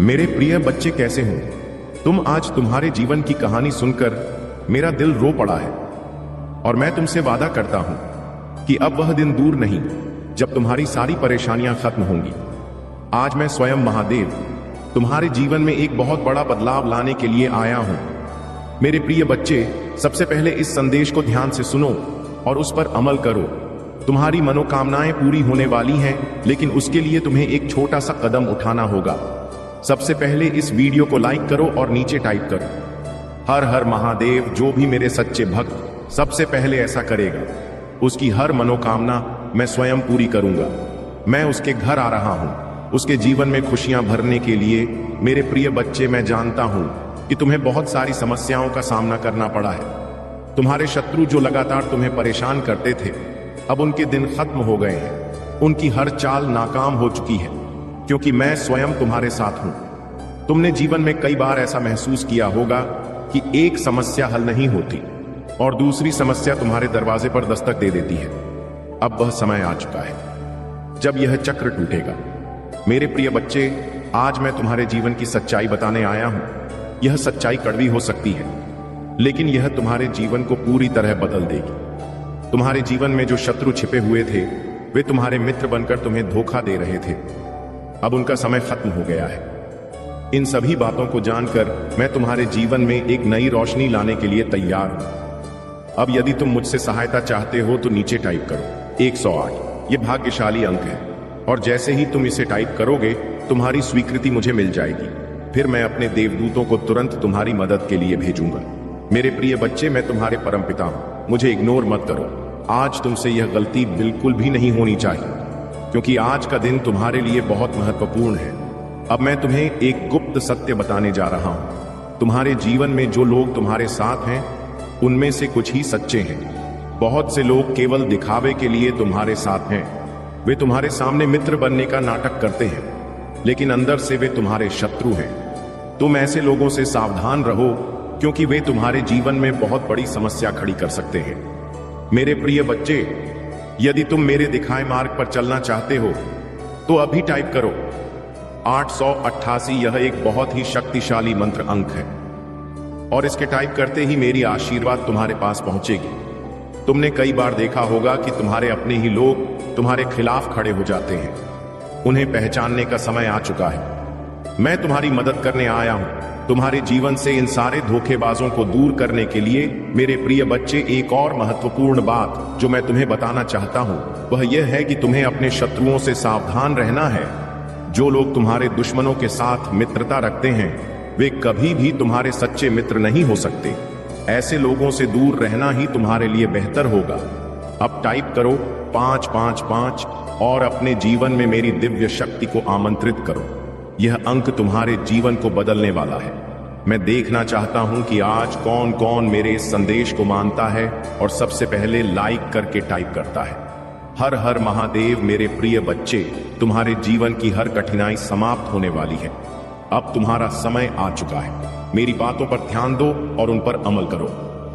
मेरे प्रिय बच्चे कैसे हो तुम। आज तुम्हारे जीवन की कहानी सुनकर मेरा दिल रो पड़ा है और मैं तुमसे वादा करता हूं कि अब वह दिन दूर नहीं जब तुम्हारी सारी परेशानियां खत्म होंगी। आज मैं स्वयं महादेव तुम्हारे जीवन में एक बहुत बड़ा बदलाव लाने के लिए आया हूं। मेरे प्रिय बच्चे, सबसे पहले इस संदेश को ध्यान से सुनो और उस पर अमल करो। तुम्हारी मनोकामनाएं पूरी होने वाली हैं, लेकिन उसके लिए तुम्हें एक छोटा सा कदम उठाना होगा। सबसे पहले इस वीडियो को लाइक करो और नीचे टाइप करो, हर हर महादेव। जो भी मेरे सच्चे भक्त सबसे पहले ऐसा करेगा, उसकी हर मनोकामना मैं स्वयं पूरी करूंगा। मैं उसके घर आ रहा हूं, उसके जीवन में खुशियां भरने के लिए। मेरे प्रिय बच्चे, मैं जानता हूं कि तुम्हें बहुत सारी समस्याओं का सामना करना पड़ा है। तुम्हारे शत्रु जो लगातार तुम्हें परेशान करते थे, अब उनके दिन खत्म हो गए हैं। उनकी हर चाल नाकाम हो चुकी है, क्योंकि मैं स्वयं तुम्हारे साथ हूं। तुमने जीवन में कई बार ऐसा महसूस किया होगा कि एक समस्या हल नहीं होती और दूसरी समस्या तुम्हारे दरवाजे पर दस्तक दे देती है। अब वह समय आ चुका है जब यह चक्र टूटेगा। मेरे प्रिय बच्चे, आज मैं तुम्हारे जीवन की सच्चाई बताने आया हूं। यह सच्चाई कड़वी हो सकती है, लेकिन यह तुम्हारे जीवन को पूरी तरह बदल देगी। तुम्हारे जीवन में जो शत्रु छिपे हुए थे, वे तुम्हारे मित्र बनकर तुम्हें धोखा दे रहे थे। अब उनका समय खत्म हो गया है। इन सभी बातों को जानकर मैं तुम्हारे जीवन में एक नई रोशनी लाने के लिए तैयार हूं। अब यदि तुम मुझसे सहायता चाहते हो तो नीचे टाइप करो 108। ये भाग्यशाली अंक है और जैसे ही तुम इसे टाइप करोगे, तुम्हारी स्वीकृति मुझे मिल जाएगी। फिर मैं अपने देवदूतों को तुरंत तुम्हारी मदद के लिए भेजूंगा। मेरे प्रिय बच्चे, मैं तुम्हारे परमपिता हूं, मुझे इग्नोर मत करो। आज तुमसे यह गलती बिल्कुल भी नहीं होनी चाहिए, क्योंकि आज का दिन तुम्हारे लिए बहुत महत्वपूर्ण है। अब मैं तुम्हें एक गुप्त सत्य बताने जा रहा हूं। तुम्हारे जीवन में जो लोग तुम्हारे साथ हैं, उनमें से कुछ ही सच्चे हैं। बहुत से लोग केवल दिखावे के लिए तुम्हारे साथ हैं। वे तुम्हारे सामने मित्र बनने का नाटक करते हैं, लेकिन अंदर से वे तुम्हारे शत्रु हैं। तुम ऐसे लोगों से सावधान रहो, क्योंकि वे तुम्हारे जीवन में बहुत बड़ी समस्या खड़ी कर सकते हैं। मेरे प्रिय बच्चे, यदि तुम मेरे दिखाए मार्ग पर चलना चाहते हो तो अभी टाइप करो 888। यह एक बहुत ही शक्तिशाली मंत्र अंक है और इसके टाइप करते ही मेरी आशीर्वाद तुम्हारे पास पहुंचेगी। तुमने कई बार देखा होगा कि तुम्हारे अपने ही लोग तुम्हारे खिलाफ खड़े हो जाते हैं। उन्हें पहचानने का समय आ चुका है। मैं तुम्हारी मदद करने आया हूं। तुम्हारे जीवन से इन सारे धोखेबाजों को दूर करने के लिए मेरे प्रिय बच्चे, एक और महत्वपूर्ण बात जो मैं तुम्हें बताना चाहता हूं, वह यह है कि तुम्हें अपने शत्रुओं से सावधान रहना है। जो लोग तुम्हारे दुश्मनों के साथ मित्रता रखते हैं, वे कभी भी तुम्हारे सच्चे मित्र नहीं हो सकते। ऐसे लोगों से दूर रहना ही तुम्हारे लिए बेहतर होगा। अब टाइप करो 555 और अपने जीवन में मेरी दिव्य शक्ति को आमंत्रित करो। यह अंक तुम्हारे जीवन को बदलने वाला है। मैं देखना चाहता हूं कि आज कौन कौन मेरे इस संदेश को मानता है और सबसे पहले लाइक करके टाइप करता है। हर हर महादेव। मेरे प्रिय बच्चे, तुम्हारे जीवन की हर कठिनाई समाप्त होने वाली है। अब तुम्हारा समय आ चुका है। मेरी बातों पर ध्यान दो और उन पर अमल करो।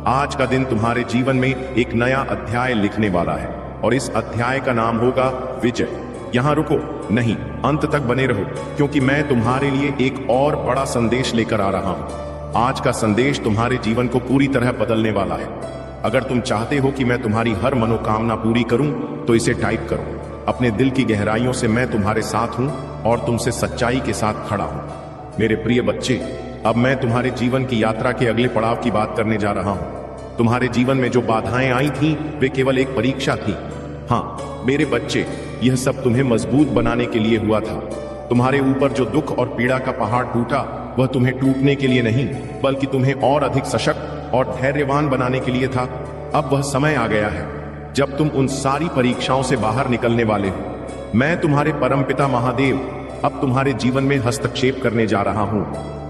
आज का दिन तुम्हारे जीवन में एक नया अध्याय लिखने वाला है और इस अध्याय का नाम होगा विजय। यहां रुको नहीं, अंत तक बने रहो, क्योंकि मैं तुम्हारे लिए एक और बड़ा संदेश लेकर आ रहा हूं। आज का संदेश तुम्हारे जीवन को पूरी तरह बदलने वाला है। अगर तुम चाहते हो कि मैं तुम्हारी हर मनोकामना पूरी करूं, तो इसे टाइप करो। अपने दिल की गहराइयों से मैं तुम्हारे साथ हूं और तुमसे सच्चाई के साथ खड़ा हूं। मेरे प्रिय बच्चे, अब मैं तुम्हारे जीवन की यात्रा के अगले पड़ाव की बात करने जा रहा हूं। तुम्हारे जीवन में जो बाधाएं आई थीं, वे केवल एक परीक्षा थी। हाँ मेरे बच्चे, यह सब तुम्हें मजबूत बनाने के लिए हुआ था। तुम्हारे ऊपर जो दुख और पीड़ा का पहाड़ टूटा, वह तुम्हें टूटने के लिए नहीं, बल्कि तुम्हें और अधिक सशक्त और धैर्यवान बनाने के लिए था। अब वह समय आ गया है जब तुम उन सारी परीक्षाओं से बाहर निकलने वाले हो। मैं तुम्हारे परमपिता महादेव अब तुम्हारे जीवन में हस्तक्षेप करने जा रहा हूं,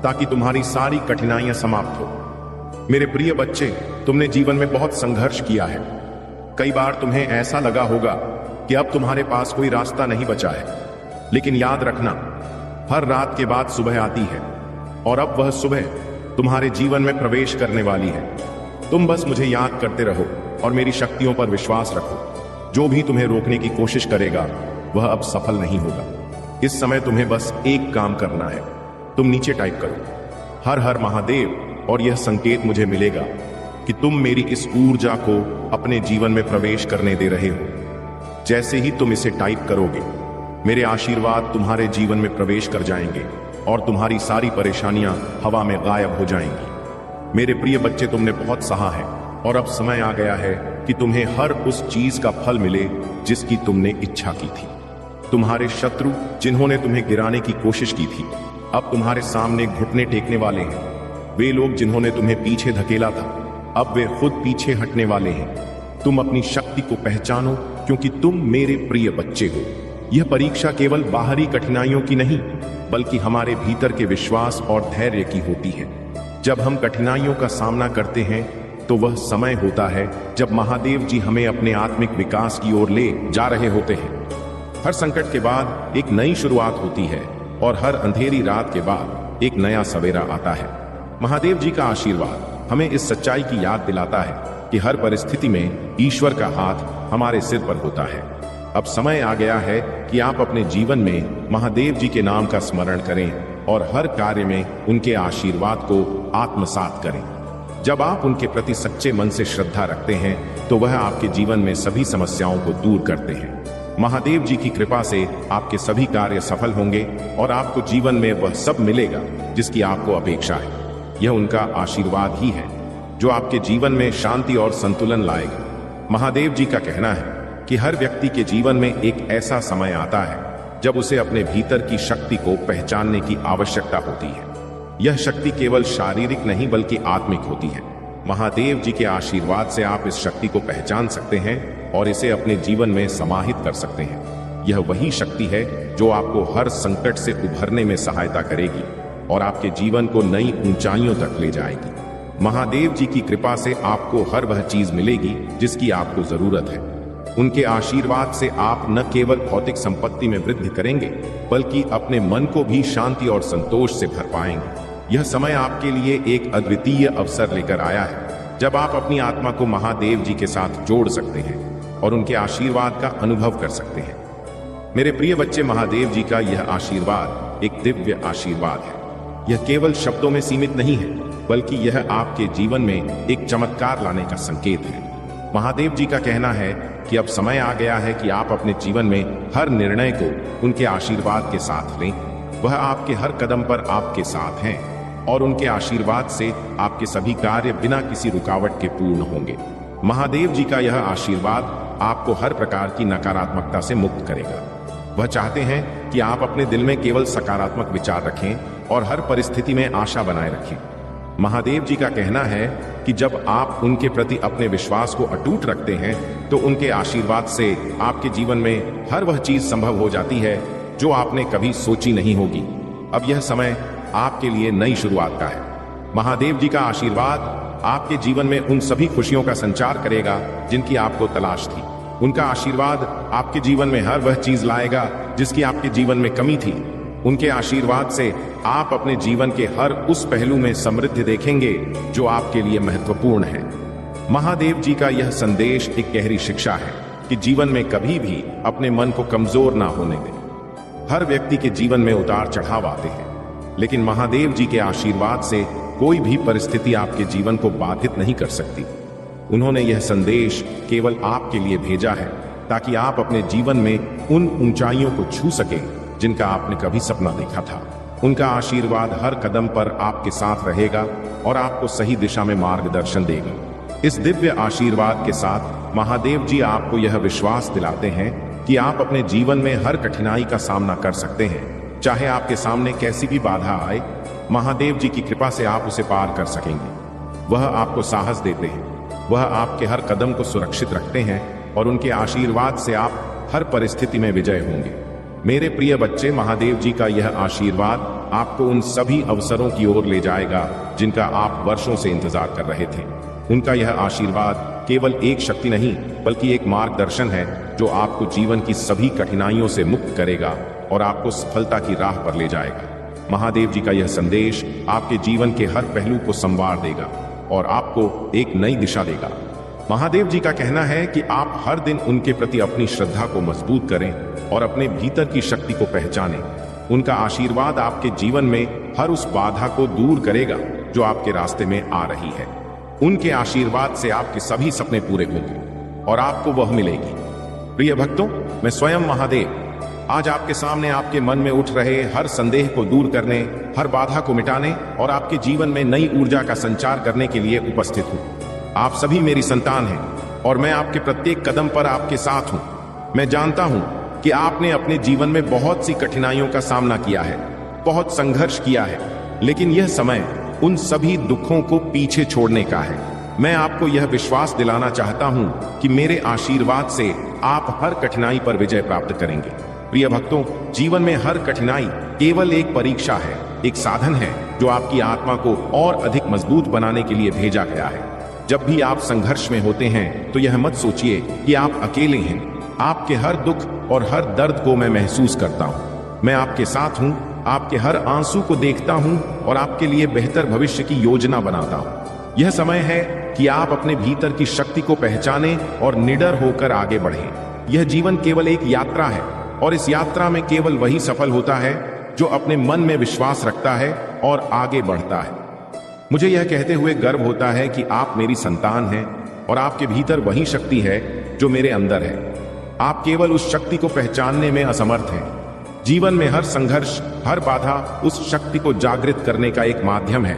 ताकि तुम्हारी सारी कठिनाइयां समाप्त हो। मेरे प्रिय बच्चे, तुमने जीवन में बहुत संघर्ष किया है। कई बार तुम्हें ऐसा लगा होगा कि अब तुम्हारे पास कोई रास्ता नहीं बचा है, लेकिन याद रखना, हर रात के बाद सुबह आती है और अब वह सुबह तुम्हारे जीवन में प्रवेश करने वाली है। तुम बस मुझे याद करते रहो और मेरी शक्तियों पर विश्वास रखो। जो भी तुम्हें रोकने की कोशिश करेगा, वह अब सफल नहीं होगा। इस समय तुम्हें बस एक काम करना है। तुम नीचे टाइप करो हर हर महादेव, और यह संकेत मुझे मिलेगा कि तुम मेरी इस ऊर्जा को अपने जीवन में प्रवेश करने दे रहे हो। जैसे ही तुम इसे टाइप करोगे, मेरे आशीर्वाद तुम्हारे जीवन में प्रवेश कर जाएंगे और तुम्हारी सारी परेशानियां हवा में गायब हो जाएंगी। मेरे प्रिय बच्चे, तुमने बहुत सहा है और अब समय आ गया है कि तुम्हें हर उस चीज का फल मिले जिसकी तुमने इच्छा की थी। तुम्हारे शत्रु जिन्होंने तुम्हें गिराने की कोशिश की थी, अब तुम्हारे सामने घुटने टेकने वाले हैं। वे लोग जिन्होंने तुम्हें पीछे धकेला था, अब वे खुद पीछे हटने वाले हैं। तुम अपनी शक्ति को पहचानो, क्योंकि तुम मेरे प्रिय बच्चे हो। यह परीक्षा केवल बाहरी कठिनाइयों की नहीं, बल्कि हमारे भीतर के विश्वास और धैर्य की होती है। जब हम कठिनाइयों का सामना करते हैं, तो वह समय होता है जब महादेव जी हमें अपने आत्मिक विकास की ओर ले जा रहे होते हैं। हर संकट के बाद एक नई शुरुआत होती है और हर अंधेरी रात के बाद एक नया सवेरा आता है। महादेव जी का आशीर्वाद हमें इस सच्चाई की याद दिलाता है कि हर परिस्थिति में ईश्वर का हाथ हमारे सिर पर होता है। अब समय आ गया है कि आप अपने जीवन में महादेव जी के नाम का स्मरण करें और हर कार्य में उनके आशीर्वाद को आत्मसात करें। जब आप उनके प्रति सच्चे मन से श्रद्धा रखते हैं, तो वह आपके जीवन में सभी समस्याओं को दूर करते हैं। महादेव जी की कृपा से आपके सभी कार्य सफल होंगे और आपको जीवन में वह सब मिलेगा जिसकी आपको अपेक्षा है। यह उनका आशीर्वाद ही है जो आपके जीवन में शांति और संतुलन लाएगा। महादेव जी का कहना है कि हर व्यक्ति के जीवन में एक ऐसा समय आता है जब उसे अपने भीतर की शक्ति को पहचानने की आवश्यकता होती है। यह शक्ति केवल शारीरिक नहीं, बल्कि आत्मिक होती है। महादेव जी के आशीर्वाद से आप इस शक्ति को पहचान सकते हैं और इसे अपने जीवन में समाहित कर सकते हैं। यह वही शक्ति है जो आपको हर संकट से उभरने में सहायता करेगी और आपके जीवन को नई ऊंचाइयों तक ले जाएगी। महादेव जी की कृपा से आपको हर वह चीज मिलेगी जिसकी आपको जरूरत है। उनके आशीर्वाद से आप न केवल भौतिक संपत्ति में वृद्धि करेंगे, बल्कि अपने मन को भी शांति और संतोष से भर पाएंगे। यह समय आपके लिए एक अद्वितीय अवसर लेकर आया है, जब आप अपनी आत्मा को महादेव जी के साथ जोड़ सकते हैं और उनके आशीर्वाद का अनुभव कर सकते हैं। मेरे प्रिय बच्चे, महादेव जी का यह आशीर्वाद एक दिव्य आशीर्वाद है। यह केवल शब्दों में सीमित नहीं है, बल्कि यह आपके जीवन में एक चमत्कार लाने का संकेत है। महादेव जी का कहना है कि अब समय आ गया है कि आप अपने जीवन में हर निर्णय को उनके आशीर्वाद के साथ लें। वह आपके हर कदम पर आपके साथ हैं और उनके आशीर्वाद से आपके सभी कार्य बिना किसी रुकावट के पूर्ण होंगे। महादेव जी का यह आशीर्वाद आपको हर प्रकार की नकारात्मकता से मुक्त करेगा। वह चाहते हैं कि आप अपने दिल में केवल सकारात्मक विचार रखें और हर परिस्थिति में आशा बनाए रखें। महादेव जी का कहना है कि जब आप उनके प्रति अपने विश्वास को अटूट रखते हैं, तो उनके आशीर्वाद से आपके जीवन में हर वह चीज संभव हो जाती है जो आपने कभी सोची नहीं होगी। अब यह समय आपके लिए नई शुरुआत का है। महादेव जी का आशीर्वाद आपके जीवन में उन सभी खुशियों का संचार करेगा जिनकी आपको तलाश थी। उनका आशीर्वाद आपके जीवन में हर वह चीज लाएगा जिसकी आपके जीवन में कमी थी। उनके आशीर्वाद से आप अपने जीवन के हर उस पहलू में समृद्धि देखेंगे जो आपके लिए महत्वपूर्ण है। महादेव जी का यह संदेश एक गहरी शिक्षा है कि जीवन में कभी भी अपने मन को कमजोर ना होने दें। हर व्यक्ति के जीवन में उतार चढ़ाव आते हैं, लेकिन महादेव जी के आशीर्वाद से कोई भी परिस्थिति आपके जीवन को बाधित नहीं कर सकती। उन्होंने यह संदेश केवल आपके लिए भेजा है ताकि आप अपने जीवन में उन ऊंचाइयों को छू सकें जिनका आपने कभी सपना देखा था। उनका आशीर्वाद हर कदम पर आपके साथ रहेगा और आपको सही दिशा में मार्गदर्शन देगा। इस दिव्य आशीर्वाद के साथ महादेव जी आपको यह विश्वास दिलाते हैं कि आप अपने जीवन में हर कठिनाई का सामना कर सकते हैं। चाहे आपके सामने कैसी भी बाधा आए, महादेव जी की कृपा से आप उसे पार कर सकेंगे। वह आपको साहस देते हैं, वह आपके हर कदम को सुरक्षित रखते हैं और उनके आशीर्वाद से आप हर परिस्थिति में विजय होंगे। मेरे प्रिय बच्चे, महादेव जी का यह आशीर्वाद आपको उन सभी अवसरों की ओर ले जाएगा जिनका आप वर्षों से इंतजार कर रहे थे। उनका यह आशीर्वाद केवल एक शक्ति नहीं, बल्कि एक मार्गदर्शन है जो आपको जीवन की सभी कठिनाइयों से मुक्त करेगा और आपको सफलता की राह पर ले जाएगा। महादेव जी का यह संदेश आपके जीवन के हर पहलू को संवार देगा और आपको एक नई दिशा देगा। महादेव जी का कहना है कि आप हर दिन उनके प्रति अपनी श्रद्धा को मजबूत करें और अपने भीतर की शक्ति को पहचानें। उनका आशीर्वाद आपके जीवन में हर उस बाधा को दूर करेगा जो आपके रास्ते में आ रही है। उनके आशीर्वाद से आपके सभी सपने पूरे होंगे और आपको वह मिलेगी। प्रिय भक्तों, मैं स्वयं महादेव आज आपके सामने आपके मन में उठ रहे हर संदेह को दूर करने, हर बाधा को मिटाने और आपके जीवन में नई ऊर्जा का संचार करने के लिए उपस्थित हूँ। आप सभी मेरी संतान हैं और मैं आपके प्रत्येक कदम पर आपके साथ हूँ। मैं जानता हूँ कि आपने अपने जीवन में बहुत सी कठिनाइयों का सामना किया है, बहुत संघर्ष किया है, लेकिन यह समय उन सभी दुखों को पीछे छोड़ने का है। मैं आपको यह विश्वास दिलाना चाहता हूं कि मेरे आशीर्वाद से आप हर कठिनाई पर विजय प्राप्त करेंगे। प्रिय भक्तों, जीवन में हर कठिनाई केवल एक परीक्षा है, एक साधन है जो आपकी आत्मा को और अधिक मजबूत बनाने के लिए भेजा गया है। जब भी आप संघर्ष में होते हैं तो यह मत सोचिए कि आप अकेले हैं। आपके हर दुख और हर दर्द को मैं महसूस करता हूँ। मैं आपके साथ हूँ, आपके हर आंसू को देखता हूँ और आपके लिए बेहतर भविष्य की योजना बनाता हूँ। यह समय है कि आप अपने भीतर की शक्ति को पहचानें और निडर होकर आगे बढ़ें। यह जीवन केवल एक यात्रा है और इस यात्रा में केवल वही सफल होता है जो अपने मन में विश्वास रखता है और आगे बढ़ता है। मुझे यह कहते हुए गर्व होता है कि आप मेरी संतान हैं और आपके भीतर वही शक्ति है जो मेरे अंदर है। आप केवल उस शक्ति को पहचानने में असमर्थ हैं। जीवन में हर संघर्ष, हर बाधा उस शक्ति को जागृत करने का एक माध्यम है।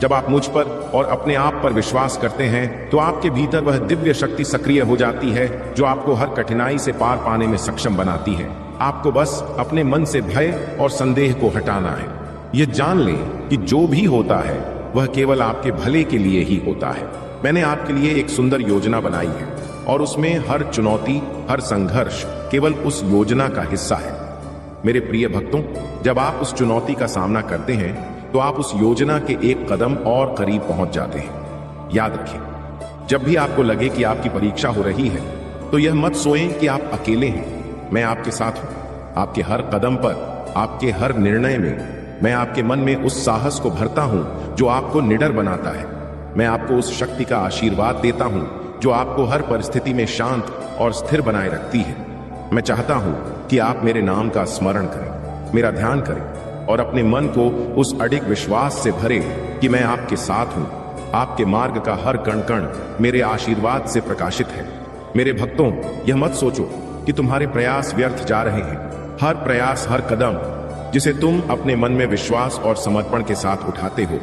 जब आप मुझ पर और अपने आप पर विश्वास करते हैं तो आपके भीतर वह दिव्य शक्ति सक्रिय हो जाती है जो आपको हर कठिनाई से पार पाने में सक्षम बनाती है। आपको बस अपने मन से भय और संदेह को हटाना है। यह जान लें कि जो भी होता है वह केवल आपके भले के लिए ही होता है। मैंने आपके लिए एक सुंदर योजना बनाई है और उसमें हर चुनौती, हर संघर्ष केवल उस योजना का हिस्सा है। मेरे प्रिय भक्तों, जब आप उस चुनौती का सामना करते हैं तो आप उस योजना के एक कदम और करीब पहुंच जाते हैं। याद रखें, जब भी आपको लगे कि आपकी परीक्षा हो रही है तो यह मत सोचें कि आप अकेले हैं। मैं आपके साथ हूं। आपके हर कदम पर, आपके हर निर्णय में मैं आपके मन में उस साहस को भरता हूं जो आपको निडर बनाता है। मैं आपको उस शक्ति का आशीर्वाद देता हूं जो आपको हर परिस्थिति में शांत और स्थिर बनाए रखती है। मैं चाहता हूं कि आप मेरे नाम का स्मरण करें, मेरा ध्यान करें और अपने मन को उस अडिग विश्वास से भरें कि मैं आपके साथ हूं। आपके मार्ग का हर कण कण मेरे आशीर्वाद से प्रकाशित है। मेरे भक्तों, यह मत सोचो कि तुम्हारे प्रयास व्यर्थ जा रहे हैं। हर प्रयास, हर कदम जिसे तुम अपने मन में विश्वास और समर्पण के साथ उठाते हो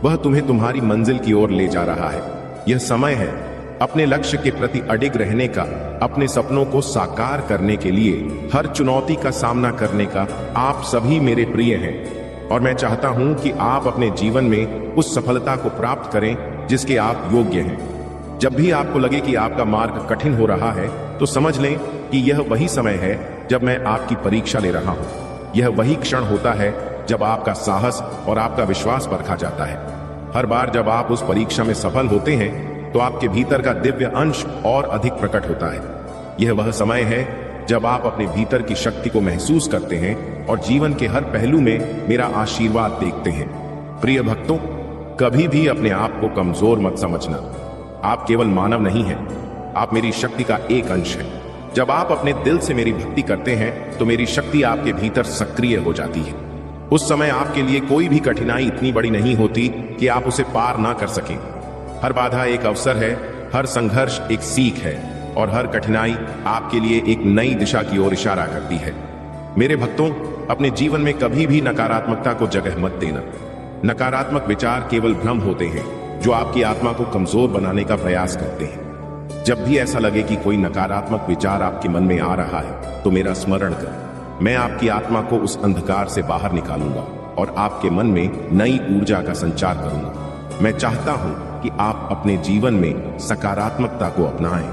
वह तुम्हें तुम्हारी मंजिल की ओर ले जा रहा है। यह समय है अपने लक्ष्य के प्रति अडिग रहने का, अपने सपनों को साकार करने के लिए हर चुनौती का सामना करने का। आप सभी मेरे प्रिय हैं और मैं चाहता हूं कि आप अपने जीवन में उस सफलता को प्राप्त करें जिसके आप योग्य हैं। जब भी आपको लगे कि आपका मार्ग कठिन हो रहा है तो समझ लें कि यह वही समय है जब मैं आपकी परीक्षा ले रहा हूं। यह वही क्षण होता है जब आपका साहस और आपका विश्वास परखा जाता है। हर बार जब आप उस परीक्षा में सफल होते हैं तो आपके भीतर का दिव्य अंश और अधिक प्रकट होता है। यह वह समय है जब आप अपने भीतर की शक्ति को महसूस करते हैं और जीवन के हर पहलू में मेरा आशीर्वाद देखते हैं। प्रिय भक्तों, कभी भी अपने आप को कमजोर मत समझना। आप केवल मानव नहीं हैं, आप मेरी शक्ति का एक अंश हैं। जब आप अपने दिल से मेरी भक्ति करते हैं तो मेरी शक्ति आपके भीतर सक्रिय हो जाती है। उस समय आपके लिए कोई भी कठिनाई इतनी बड़ी नहीं होती कि आप उसे पार ना कर सकें। हर बाधा एक अवसर है, हर संघर्ष एक सीख है और हर कठिनाई आपके लिए एक नई दिशा की ओर इशारा करती है। मेरे भक्तों, अपने जीवन में कभी भी नकारात्मकता को जगह मत देना। नकारात्मक विचार केवल भ्रम होते हैं जो आपकी आत्मा को कमजोर बनाने का प्रयास करते हैं। जब भी ऐसा लगे कि कोई नकारात्मक विचार आपके मन में आ रहा है तो मेरा स्मरण कर। मैं आपकी आत्मा को उस अंधकार से बाहर निकालूंगा और आपके मन में नई ऊर्जा का संचार करूंगा। मैं चाहता हूं कि आप अपने जीवन में सकारात्मकता को अपनाएं,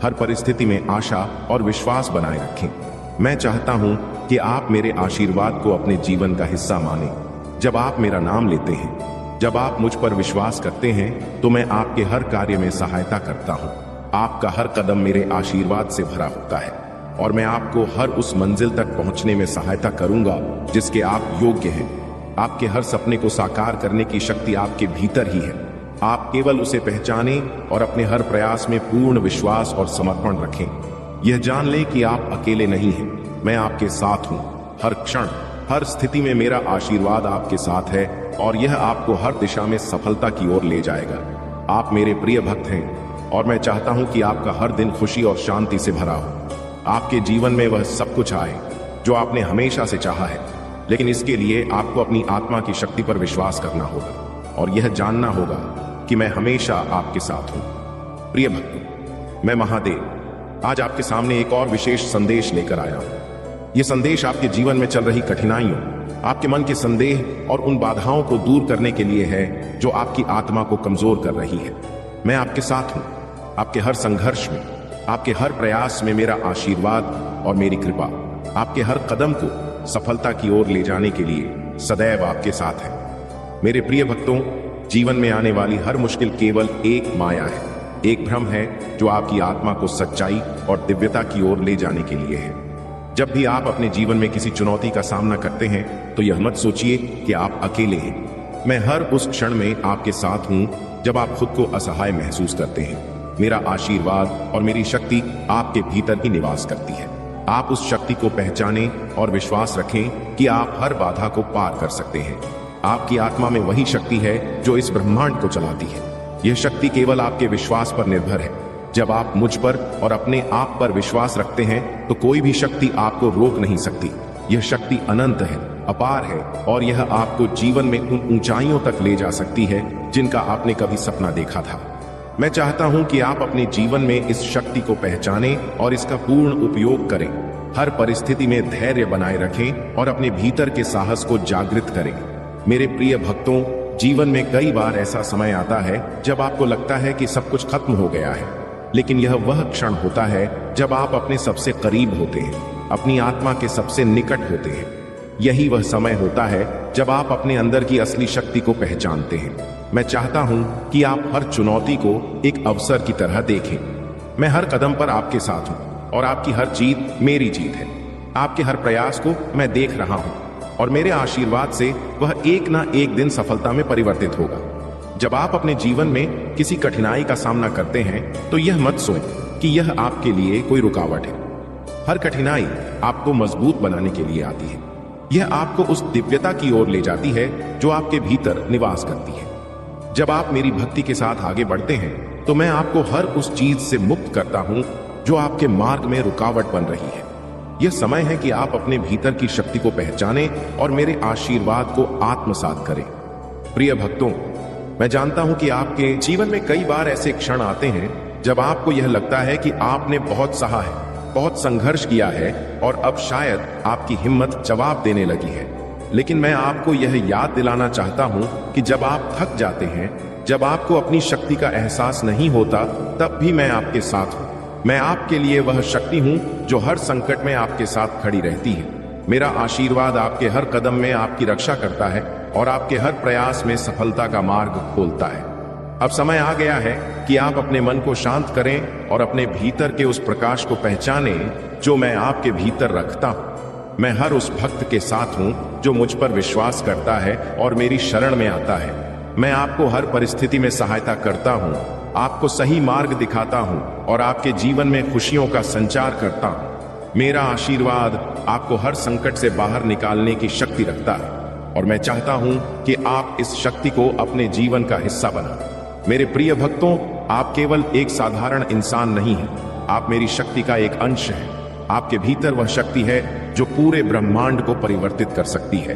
हर परिस्थिति में आशा और विश्वास बनाए रखें। मैं चाहता हूं कि आप मेरे आशीर्वाद को अपने जीवन का हिस्सा मानें। जब आप मेरा नाम लेते हैं, जब आप मुझ पर विश्वास करते हैं तो मैं आपके हर कार्य में सहायता करता हूं। आपका हर कदम मेरे आशीर्वाद से भरा होता है और मैं आपको हर उस मंजिल तक पहुंचने में सहायता करूंगा जिसके आप योग्य हैं। आपके हर सपने को साकार करने की शक्ति आपके भीतर ही है। आप केवल उसे पहचानें और अपने हर प्रयास में पूर्ण विश्वास और समर्पण रखें। यह जान लें कि आप अकेले नहीं हैं, मैं आपके साथ हूं। हर क्षण, हर स्थिति में मेरा आशीर्वाद आपके साथ है और यह आपको हर दिशा में सफलता की ओर ले जाएगा। आप मेरे प्रिय भक्त हैं और मैं चाहता हूं कि आपका हर दिन खुशी और शांति से भरा हो। आपके जीवन में वह सब कुछ आए जो आपने हमेशा से चाहा है, लेकिन इसके लिए आपको अपनी आत्मा की शक्ति पर विश्वास करना होगा और यह जानना होगा कि मैं हमेशा आपके साथ हूं। प्रिय भक्तों, मैं महादेव आज आपके सामने एक और विशेष संदेश लेकर आया हूं। यह संदेश आपके जीवन में चल रही कठिनाइयों, आपके मन के संदेह और उन बाधाओं को दूर करने के लिए है जो आपकी आत्मा को कमजोर कर रही है। मैं आपके साथ हूं। आपके हर संघर्ष में, आपके हर प्रयास में मेरा आशीर्वाद और मेरी कृपा आपके हर कदम को सफलता की ओर ले जाने के लिए सदैव आपके साथ है। मेरे प्रिय भक्तों, जीवन में आने वाली हर मुश्किल केवल एक माया है, एक भ्रम है जो आपकी आत्मा को सच्चाई और दिव्यता की ओर ले जाने के लिए है। जब भी आप अपने जीवन में किसी चुनौती का सामना करते हैं तो यह मत सोचिए कि आप अकेले हैं। मैं हर उस क्षण में आपके साथ हूं जब आप खुद को असहाय महसूस करते हैं। मेरा आशीर्वाद और मेरी शक्ति आपके भीतर ही निवास करती है। आप उस शक्ति को पहचानें और विश्वास रखें कि आप हर बाधा को पार कर सकते हैं। आपकी आत्मा में वही शक्ति है जो इस ब्रह्मांड को चलाती है। यह शक्ति केवल आपके विश्वास पर निर्भर है। जब आप मुझ पर और अपने आप पर विश्वास रखते हैं तो कोई भी शक्ति आपको रोक नहीं सकती। यह शक्ति अनंत है, अपार है और यह आपको जीवन में उन ऊंचाइयों तक ले जा सकती है जिनका आपने कभी सपना देखा था। मैं चाहता हूं कि आप अपने जीवन में इस शक्ति को पहचानें और इसका पूर्ण उपयोग करें। हर परिस्थिति में धैर्य बनाए रखें और अपने भीतर के साहस को जागृत करें। मेरे प्रिय भक्तों, जीवन में कई बार ऐसा समय आता है जब आपको लगता है कि सब कुछ खत्म हो गया है, लेकिन यह वह क्षण होता है जब आप अपने सबसे करीब होते हैं, अपनी आत्मा के सबसे निकट होते हैं। यही वह समय होता है जब आप अपने अंदर की असली शक्ति को पहचानते हैं। मैं चाहता हूं कि आप हर चुनौती को एक अवसर की तरह देखें। मैं हर कदम पर आपके साथ हूं और आपकी हर जीत मेरी जीत है। आपके हर प्रयास को मैं देख रहा हूं और मेरे आशीर्वाद से वह एक ना एक दिन सफलता में परिवर्तित होगा। जब आप अपने जीवन में किसी कठिनाई का सामना करते हैं तो यह मत सोचें कि यह आपके लिए कोई रुकावट है। हर कठिनाई आपको मजबूत बनाने के लिए आती है। यह आपको उस दिव्यता की ओर ले जाती है जो आपके भीतर निवास करती है। जब आप मेरी भक्ति के साथ आगे बढ़ते हैं तो मैं आपको हर उस चीज से मुक्त करता हूं जो आपके मार्ग में रुकावट बन रही है। यह समय है कि आप अपने भीतर की शक्ति को पहचानें और मेरे आशीर्वाद को आत्मसात करें। प्रिय भक्तों, मैं जानता हूं कि आपके जीवन में कई बार ऐसे क्षण आते हैं जब आपको यह लगता है कि आपने बहुत सहा है, बहुत संघर्ष किया है और अब शायद आपकी हिम्मत जवाब देने लगी है। लेकिन मैं आपको यह याद दिलाना चाहता हूं कि जब आप थक जाते हैं, जब आपको अपनी शक्ति का एहसास नहीं होता, तब भी मैं आपके साथ हूं। मैं आपके लिए वह शक्ति हूं जो हर संकट में आपके साथ खड़ी रहती है। मेरा आशीर्वाद आपके हर कदम में आपकी रक्षा करता है और आपके हर प्रयास में सफलता का मार्ग खोलता है। अब समय आ गया है कि आप अपने मन को शांत करें और अपने भीतर के उस प्रकाश को पहचानें जो मैं आपके भीतर रखता हूं। मैं हर उस भक्त के साथ हूं जो मुझ पर विश्वास करता है और मेरी शरण में आता है। मैं आपको हर परिस्थिति में सहायता करता हूं, आपको सही मार्ग दिखाता हूं और आपके जीवन में खुशियों का संचार करता हूं। मेरा आशीर्वाद आपको हर संकट से बाहर निकालने की शक्ति रखता है और मैं चाहता हूं कि आप इस शक्ति को अपने जीवन का हिस्सा बनाएं। मेरे प्रिय भक्तों, आप केवल एक साधारण इंसान नहीं हैं, आप मेरी शक्ति का एक अंश हैं। आपके भीतर वह शक्ति है जो पूरे ब्रह्मांड को परिवर्तित कर सकती है।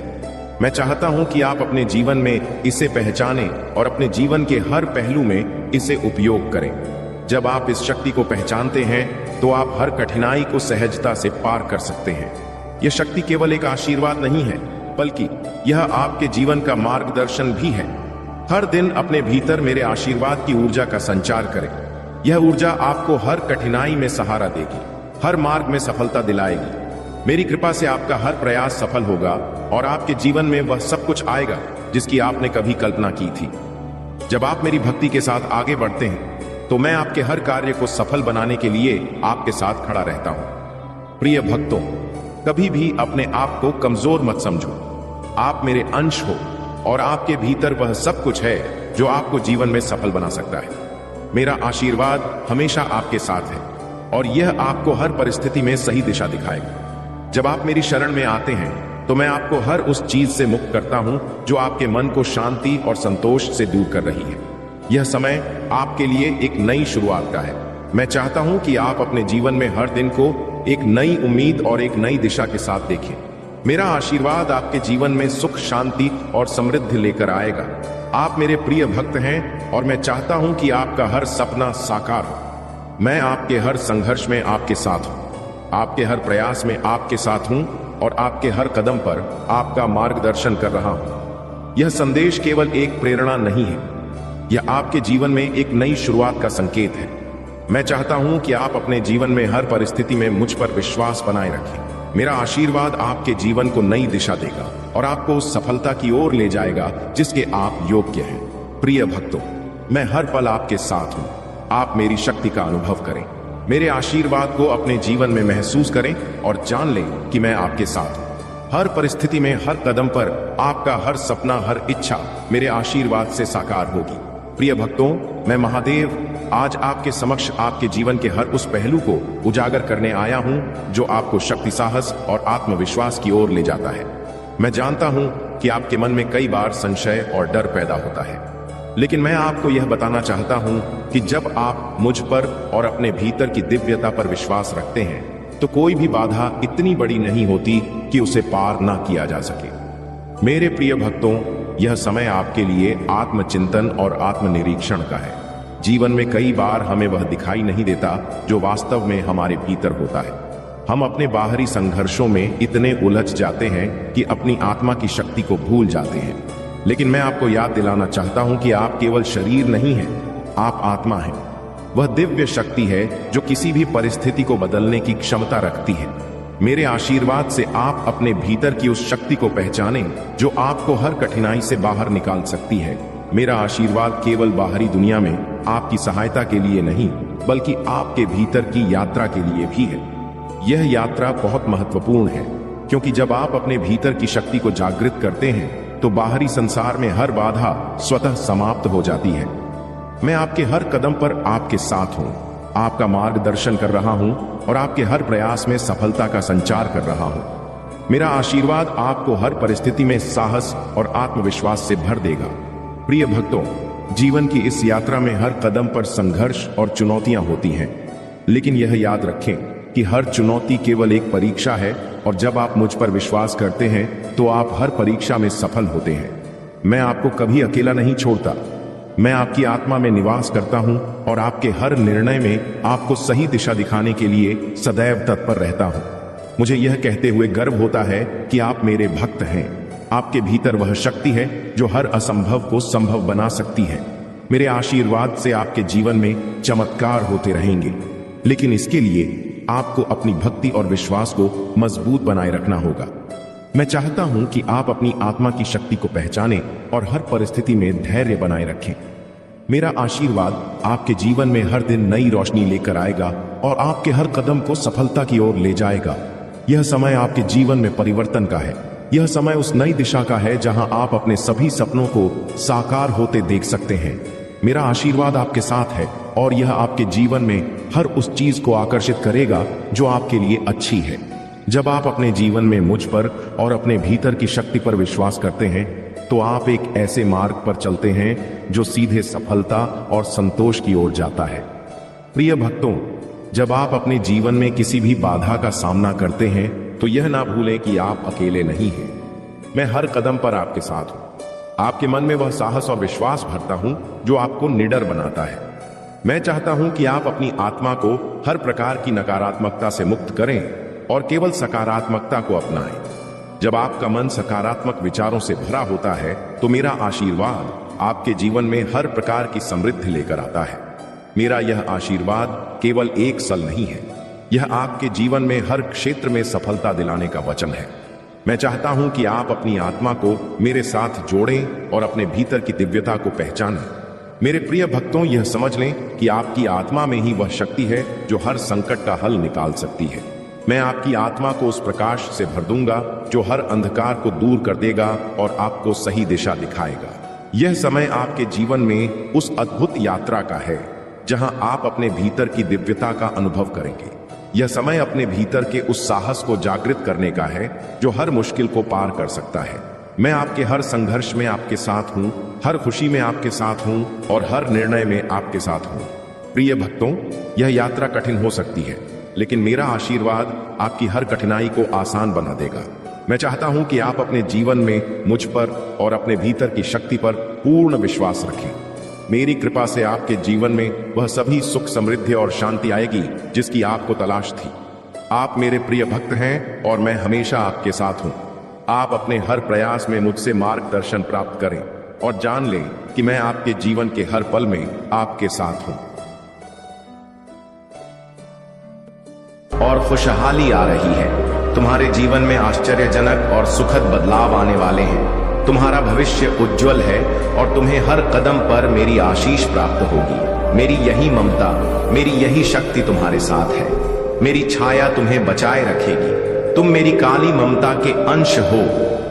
मैं चाहता हूं कि आप अपने जीवन में इसे पहचानें और अपने जीवन के हर पहलू में इसे उपयोग करें। जब आप इस शक्ति को पहचानते हैं तो आप हर कठिनाई को सहजता से पार कर सकते हैं। यह शक्ति केवल एक आशीर्वाद नहीं है, बल्कि यह आपके जीवन का मार्गदर्शन भी है। हर दिन अपने भीतर मेरे आशीर्वाद की ऊर्जा का संचार करें। यह ऊर्जा आपको हर कठिनाई में सहारा देगी, हर मार्ग में सफलता दिलाएगी। मेरी कृपा से आपका हर प्रयास सफल होगा और आपके जीवन में वह सब कुछ आएगा जिसकी आपने कभी कल्पना की थी। जब आप मेरी भक्ति के साथ आगे बढ़ते हैं तो मैं आपके हर कार्य को सफल बनाने के लिए आपके साथ खड़ा रहता हूं। प्रिय भक्तों, कभी भी अपने आप को कमजोर मत समझो। आप मेरे अंश हो और आपके भीतर वह सब कुछ है जो आपको जीवन में सफल बना सकता है। मेरा आशीर्वाद हमेशा आपके साथ है और यह आपको हर परिस्थिति में सही दिशा दिखाएगा। जब आप मेरी शरण में आते हैं तो मैं आपको हर उस चीज से मुक्त करता हूं जो आपके मन को शांति और संतोष से दूर कर रही है। यह समय आपके लिए एक नई शुरुआत का है। मैं चाहता हूं कि आप अपने जीवन में हर दिन को एक नई उम्मीद और एक नई दिशा के साथ देखें। मेरा आशीर्वाद आपके जीवन में सुख, शांति और समृद्धि लेकर आएगा। आप मेरे प्रिय भक्त हैं और मैं चाहता हूं कि आपका हर सपना साकार हो। मैं आपके हर संघर्ष में आपके साथ हूं, आपके हर प्रयास में आपके साथ हूं और आपके हर कदम पर आपका मार्गदर्शन कर रहा हूं। यह संदेश केवल एक प्रेरणा नहीं है, यह आपके जीवन में एक नई शुरुआत का संकेत है। मैं चाहता हूं कि आप अपने जीवन में हर परिस्थिति में मुझ पर विश्वास बनाए रखें। मेरा आशीर्वाद आपके जीवन को नई दिशा देगा और आपको उस सफलता की ओर ले जाएगा जिसके आप योग्य हैं। प्रिय भक्तों, मैं हर पल आपके साथ हूं। आप मेरी शक्ति का अनुभव करें, मेरे आशीर्वाद को अपने जीवन में महसूस करें और जान लें कि मैं आपके साथ हूं। हर परिस्थिति में, हर कदम पर आपका हर सपना, हर इच्छा मेरे आशीर्वाद से साकार होगी। प्रिय भक्तों, मैं महादेव आज आपके समक्ष आपके जीवन के हर उस पहलू को उजागर करने आया हूं जो आपको शक्ति, साहस और आत्मविश्वास की ओर ले जाता है। मैं जानता हूं कि आपके मन में कई बार संशय और डर पैदा होता है, लेकिन मैं आपको यह बताना चाहता हूं कि जब आप मुझ पर और अपने भीतर की दिव्यता पर विश्वास रखते हैं तो कोई भी बाधा इतनी बड़ी नहीं होती कि उसे पार ना किया जा सके। मेरे प्रिय भक्तों, यह समय आपके लिए आत्मचिंतन और आत्मनिरीक्षण का है। जीवन में कई बार हमें वह दिखाई नहीं देता जो वास्तव में हमारे भीतर होता है। हम अपने बाहरी संघर्षों में इतने उलझ जाते हैं कि अपनी आत्मा की शक्ति को भूल जाते हैं। लेकिन मैं आपको याद दिलाना चाहता हूं कि आप केवल शरीर नहीं हैं, आप आत्मा हैं। वह दिव्य शक्ति है जो किसी भी परिस्थिति को बदलने की क्षमता रखती है। मेरे आशीर्वाद से आप अपने भीतर की उस शक्ति को पहचानें जो आपको हर कठिनाई से बाहर निकाल सकती है। मेरा आशीर्वाद केवल बाहरी दुनिया में आपकी सहायता के लिए नहीं, बल्कि आपके भीतर की यात्रा के लिए भी है। यह यात्रा बहुत महत्वपूर्ण है, क्योंकि जब आप अपने भीतर की शक्ति को जागृत करते हैं तो बाहरी संसार में हर बाधा स्वतः समाप्त हो जाती है। मैं आपके हर कदम पर आपके साथ हूं, आपका मार्गदर्शन कर रहा हूं और आपके हर प्रयास में सफलता का संचार कर रहा हूं। मेरा आशीर्वाद आपको हर परिस्थिति में साहस और आत्मविश्वास से भर देगा। प्रिय भक्तों, जीवन की इस यात्रा में हर कदम पर संघर्ष और चुनौतियां होती हैं, लेकिन यह याद रखें कि हर चुनौती केवल एक परीक्षा है और जब आप मुझ पर विश्वास करते हैं तो आप हर परीक्षा में सफल होते हैं। मैं आपको कभी अकेला नहीं छोड़ता। मैं आपकी आत्मा में निवास करता हूं और आपके हर निर्णय में आपको सही दिशा दिखाने के लिए सदैव तत्पर रहता हूं। मुझे यह कहते हुए गर्व होता है कि आप मेरे भक्त हैं। आपके भीतर वह शक्ति है जो हर असंभव को संभव बना सकती है। मेरे आशीर्वाद से आपके जीवन में चमत्कार होते रहेंगे, लेकिन इसके लिए आपको अपनी भक्ति और विश्वास को मजबूत बनाए रखना होगा। मैं चाहता हूं कि आप अपनी आत्मा की शक्ति को पहचानें और हर परिस्थिति में धैर्य बनाए रखें। मेरा आशीर्वाद आपके जीवन में हर दिन नई रोशनी लेकर आएगा और आपके हर कदम को सफलता की ओर ले जाएगा। यह समय आपके जीवन में परिवर्तन का है। यह समय उस नई दिशा का है जहां आप अपने सभी सपनों को साकार होते देख सकते हैं। मेरा आशीर्वाद आपके साथ है और यह आपके जीवन में हर उस चीज को आकर्षित करेगा जो आपके लिए अच्छी है। जब आप अपने जीवन में मुझ पर और अपने भीतर की शक्ति पर विश्वास करते हैं तो आप एक ऐसे मार्ग पर चलते हैं जो सीधे सफलता और संतोष की ओर जाता है। प्रिय भक्तों, जब आप अपने जीवन में किसी भी बाधा का सामना करते हैं तो यह ना भूलें कि आप अकेले नहीं हैं। मैं हर कदम पर आपके साथ हूं। आपके मन में वह साहस और विश्वास भरता हूं जो आपको निडर बनाता है। मैं चाहता हूं कि आप अपनी आत्मा को हर प्रकार की नकारात्मकता से मुक्त करें और केवल सकारात्मकता को अपनाएं। जब आपका मन सकारात्मक विचारों से भरा होता है तो मेरा आशीर्वाद आपके जीवन में हर प्रकार की समृद्धि लेकर आता है। मेरा यह आशीर्वाद केवल एक साल नहीं है, यह आपके जीवन में हर क्षेत्र में सफलता दिलाने का वचन है। मैं चाहता हूं कि आप अपनी आत्मा को मेरे साथ जोड़ें और अपने भीतर की दिव्यता को पहचानें। मेरे प्रिय भक्तों, यह समझ लें कि आपकी आत्मा में ही वह शक्ति है जो हर संकट का हल निकाल सकती है। मैं आपकी आत्मा को उस प्रकाश से भर दूंगा जो हर अंधकार को दूर कर देगा और आपको सही दिशा दिखाएगा। यह समय आपके जीवन में उस अद्भुत यात्रा का है जहां आप अपने भीतर की दिव्यता का अनुभव करेंगे। यह समय अपने भीतर के उस साहस को जागृत करने का है जो हर मुश्किल को पार कर सकता है। मैं आपके हर संघर्ष में आपके साथ हूं, हर खुशी में आपके साथ हूं और हर निर्णय में आपके साथ हूं। प्रिय भक्तों, यह यात्रा कठिन हो सकती है, लेकिन मेरा आशीर्वाद आपकी हर कठिनाई को आसान बना देगा। मैं चाहता हूं कि आप अपने जीवन में मुझ पर और अपने भीतर की शक्ति पर पूर्ण विश्वास रखें। मेरी कृपा से आपके जीवन में वह सभी सुख, समृद्धि और शांति आएगी जिसकी आपको तलाश थी। आप मेरे प्रिय भक्त हैं और मैं हमेशा आपके साथ हूं। आप अपने हर प्रयास में मुझसे मार्गदर्शन प्राप्त करें और जान लें कि मैं आपके जीवन के हर पल में आपके साथ हूं। और खुशहाली आ रही है। तुम्हारे जीवन में आश्चर्यजनक और सुखद बदलाव आने वाले हैं। तुम्हारा भविष्य उज्जवल है और तुम्हें हर कदम पर मेरी आशीष प्राप्त होगी। मेरी यही ममता, मेरी यही शक्ति तुम्हारे साथ है। मेरी छाया तुम्हें बचाए रखेगी। तुम मेरी काली ममता के अंश हो।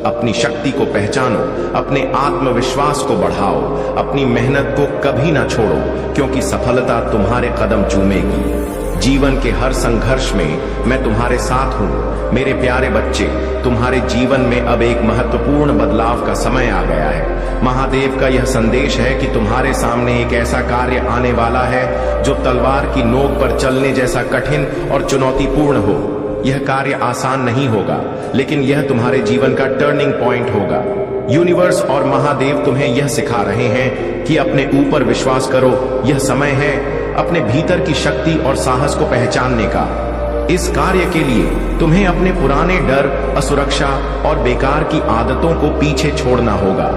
अपनी शक्ति को पहचानो, अपने आत्मविश्वास को बढ़ाओ, अपनी मेहनत को कभी ना छोड़ो, क्योंकि सफलता तुम्हारे कदम चूमेगी। जीवन के हर संघर्ष में मैं तुम्हारे साथ हूं। मेरे प्यारे बच्चे, तुम्हारे जीवन में अब एक महत्वपूर्ण बदलाव का समय आ गया है। महादेव का यह संदेश है कि तुम्हारे सामने एक ऐसा कार्य आने वाला है जो तलवार की नोक पर चलने जैसा कठिन और चुनौतीपूर्ण हो। यह कार्य आसान नहीं होगा, लेकिन यह तुम्हारे जीवन का टर्निंग पॉइंट होगा। यूनिवर्स और महादेव तुम्हें यह सिखा रहे हैं कि अपने ऊपर विश्वास करो। यह समय है अपने भीतर की शक्ति और साहस को पहचानने का। इस कार्य के लिए तुम्हें अपने पुराने डर, असुरक्षा और बेकार की आदतों को पीछे छोड़ना होगा।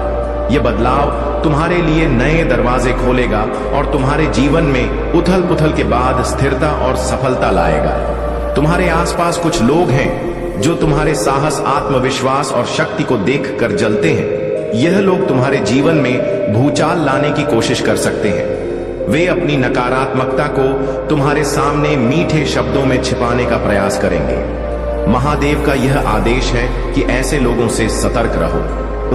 यह बदलाव तुम्हारे लिए नए दरवाजे खोलेगा और तुम्हारे जीवन में उथल पुथल के बाद स्थिरता और सफलता लाएगा। तुम्हारे आसपास कुछ लोग हैं जो तुम्हारे साहस, आत्मविश्वास और शक्ति को देखकर जलते हैं। यह लोग तुम्हारे जीवन में भूचाल लाने की कोशिश कर सकते हैं। वे अपनी नकारात्मकता को तुम्हारे सामने मीठे शब्दों में छिपाने का प्रयास करेंगे। महादेव का यह आदेश है कि ऐसे लोगों से सतर्क रहो।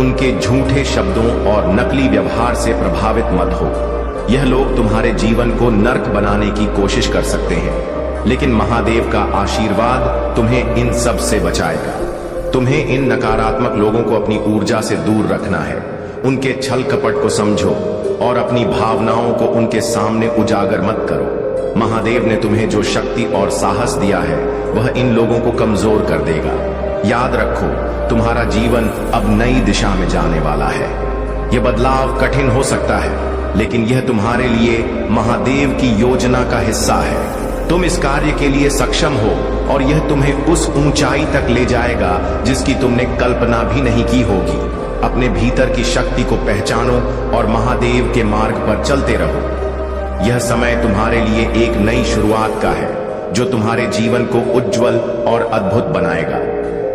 उनके झूठे शब्दों और नकली व्यवहार से प्रभावित मत हो। यह लोग तुम्हारे जीवन को नर्क बनाने की कोशिश कर सकते हैं, लेकिन महादेव का आशीर्वाद तुम्हें इन सब से बचाएगा। तुम्हें इन नकारात्मक लोगों को अपनी ऊर्जा से दूर रखना है। उनके छल कपट को समझो और अपनी भावनाओं को उनके सामने उजागर मत करो। महादेव ने तुम्हें जो शक्ति और साहस दिया है वह इन लोगों को कमजोर कर देगा। याद रखो, तुम्हारा जीवन अब नई दिशा में जाने वाला है। यह बदलाव कठिन हो सकता है, लेकिन यह तुम्हारे लिए महादेव की योजना का हिस्सा है। तुम इस कार्य के लिए सक्षम हो और यह तुम्हें उस ऊंचाई तक ले जाएगा जिसकी तुमने कल्पना भी नहीं की होगी। अपने भीतर की शक्ति को पहचानो और महादेव के मार्ग पर चलते रहो। यह समय तुम्हारे लिए एक नई शुरुआत का है जो तुम्हारे जीवन को उज्जवल और अद्भुत बनाएगा।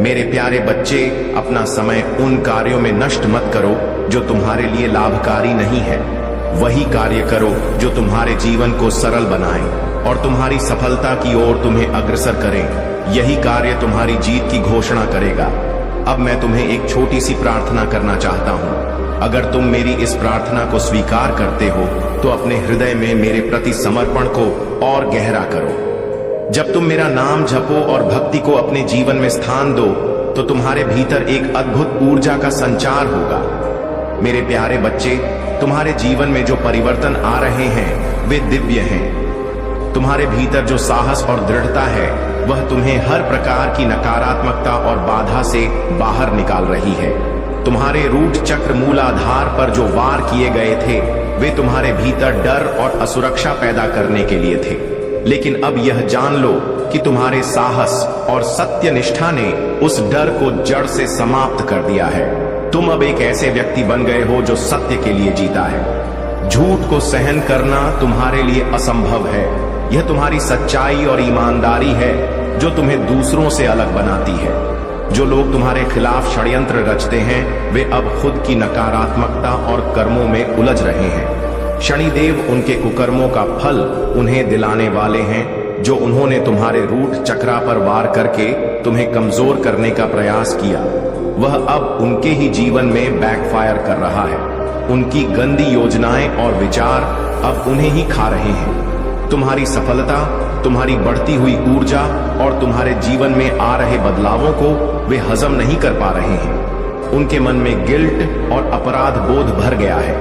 मेरे प्यारे बच्चे, अपना समय उन कार्यों में नष्ट मत करो जो तुम्हारे लिए लाभकारी नहीं है। वही कार्य करो जो तुम्हारे जीवन को सरल बनाए और तुम्हारी सफलता की ओर तुम्हें अग्रसर करें। यही कार्य तुम्हारी जीत की घोषणा करेगा। अब मैं तुम्हें एक छोटी सी प्रार्थना करना चाहता हूं। अगर तुम मेरी इस प्रार्थना को स्वीकार करते हो तो अपने हृदय में मेरे प्रति समर्पण को और गहरा करो। जब तुम मेरा नाम जपो और भक्ति को अपने जीवन में स्थान दो तो तुम्हारे भीतर एक अद्भुत ऊर्जा का संचार होगा। मेरे प्यारे बच्चे, तुम्हारे जीवन में जो परिवर्तन आ रहे हैं वे दिव्य हैं। तुम्हारे भीतर जो साहस और दृढ़ता है वह तुम्हें हर प्रकार की नकारात्मकता और बाधा से बाहर निकाल रही है। तुम्हारे रूट चक्र मूलाधार पर जो वार किए गए थे वे तुम्हारे भीतर डर और असुरक्षा पैदा करने के लिए थे, लेकिन अब यह जान लो कि तुम्हारे साहस और सत्य निष्ठा ने उस डर को जड़ से समाप्त कर दिया है। तुम अब एक ऐसे व्यक्ति बन गए हो जो सत्य के लिए जीता है। झूठ को सहन करना तुम्हारे लिए असंभव है। यह तुम्हारी सच्चाई और ईमानदारी है जो तुम्हें दूसरों से अलग बनाती है। जो लोग तुम्हारे खिलाफ षड्यंत्र रचते हैं वे अब खुद की नकारात्मकता और कर्मों में उलझ रहे हैं। शनिदेव उनके कुकर्मों का फल उन्हें दिलाने वाले हैं जो उन्होंने तुम्हारे रूट चक्रा पर वार करके तुम्हें कमजोर करने का प्रयास किया। वह अब उनके ही जीवन में बैकफायर कर रहा है। उनकी गंदी योजनाएं और विचार अब उन्हें ही खा रहे हैं। तुम्हारी सफलता, तुम्हारी बढ़ती हुई ऊर्जा और तुम्हारे जीवन में आ रहे बदलावों को वे हजम नहीं कर पा रहे हैं। उनके मन में गिल्ट और अपराध बोध भर गया है।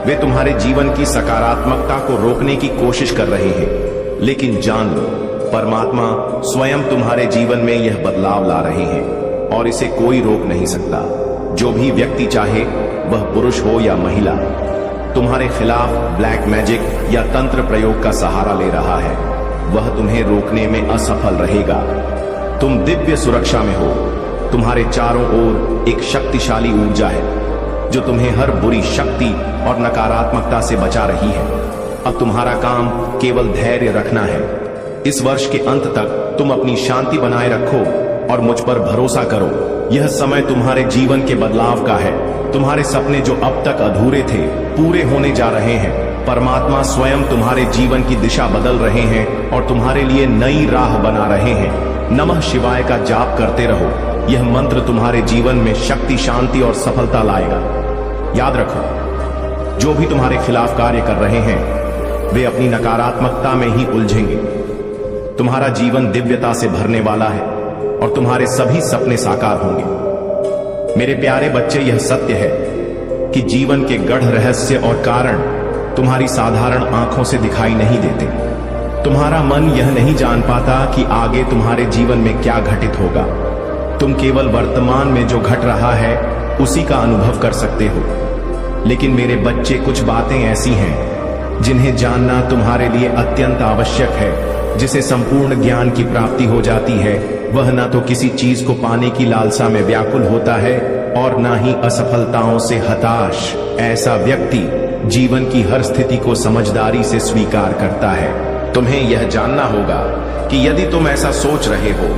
वे तुम्हारे जीवन की सकारात्मकता को रोकने की कोशिश कर रहे हैं, लेकिन जान लो, परमात्मा स्वयं तुम्हारे जीवन में यह बदलाव ला रहे हैं और इसे कोई रोक नहीं सकता। जो भी व्यक्ति चाहे, वह पुरुष हो या महिला, तुम्हारे खिलाफ ब्लैक मैजिक या तंत्र प्रयोग का सहारा ले रहा है, वह तुम्हें रोकने में असफल रहेगा। तुम दिव्य सुरक्षा में हो। तुम्हारे चारों ओर एक शक्तिशाली ऊर्जा है जो तुम्हें हर बुरी शक्ति और नकारात्मकता से बचा रही है। अब तुम्हारा काम केवल धैर्य रखना है। इस वर्ष के अंत तक तुम अपनी शांति बनाए रखो और मुझ पर भरोसा करो। यह समय तुम्हारे जीवन के बदलाव का है। तुम्हारे सपने जो अब तक अधूरे थे, पूरे होने जा रहे हैं। परमात्मा स्वयं तुम्हारे जीवन की दिशा बदल रहे हैं और तुम्हारे लिए नई राह बना रहे हैं। नमः शिवाय का जाप करते रहो। यह मंत्र तुम्हारे जीवन में शक्ति, शांति और सफलता लाएगा। याद रखो, जो भी तुम्हारे खिलाफ कार्य कर रहे हैं, वे अपनी नकारात्मकता में ही उलझेंगे। तुम्हारा जीवन दिव्यता से भरने वाला है और तुम्हारे सभी सपने साकार होंगे। मेरे प्यारे बच्चे, यह सत्य है कि जीवन के गढ़ रहस्य और कारण तुम्हारी साधारण आंखों से दिखाई नहीं देते। तुम्हारा मन यह नहीं जान पाता कि आगे तुम्हारे जीवन में क्या घटित होगा। तुम केवल वर्तमान में जो घट रहा है उसी का अनुभव कर सकते हो। लेकिन मेरे बच्चे, कुछ बातें ऐसी हैं जिन्हें जानना तुम्हारे लिए अत्यंत आवश्यक है। जिसे संपूर्ण ज्ञान की प्राप्ति हो जाती है, वह ना तो किसी चीज को पाने की लालसा में व्याकुल होता है और ना ही असफलताओं से हताश। ऐसा व्यक्ति जीवन की हर स्थिति को समझदारी से स्वीकार करता है। तुम्हें यह जानना होगा कि यदि तुम ऐसा सोच रहे हो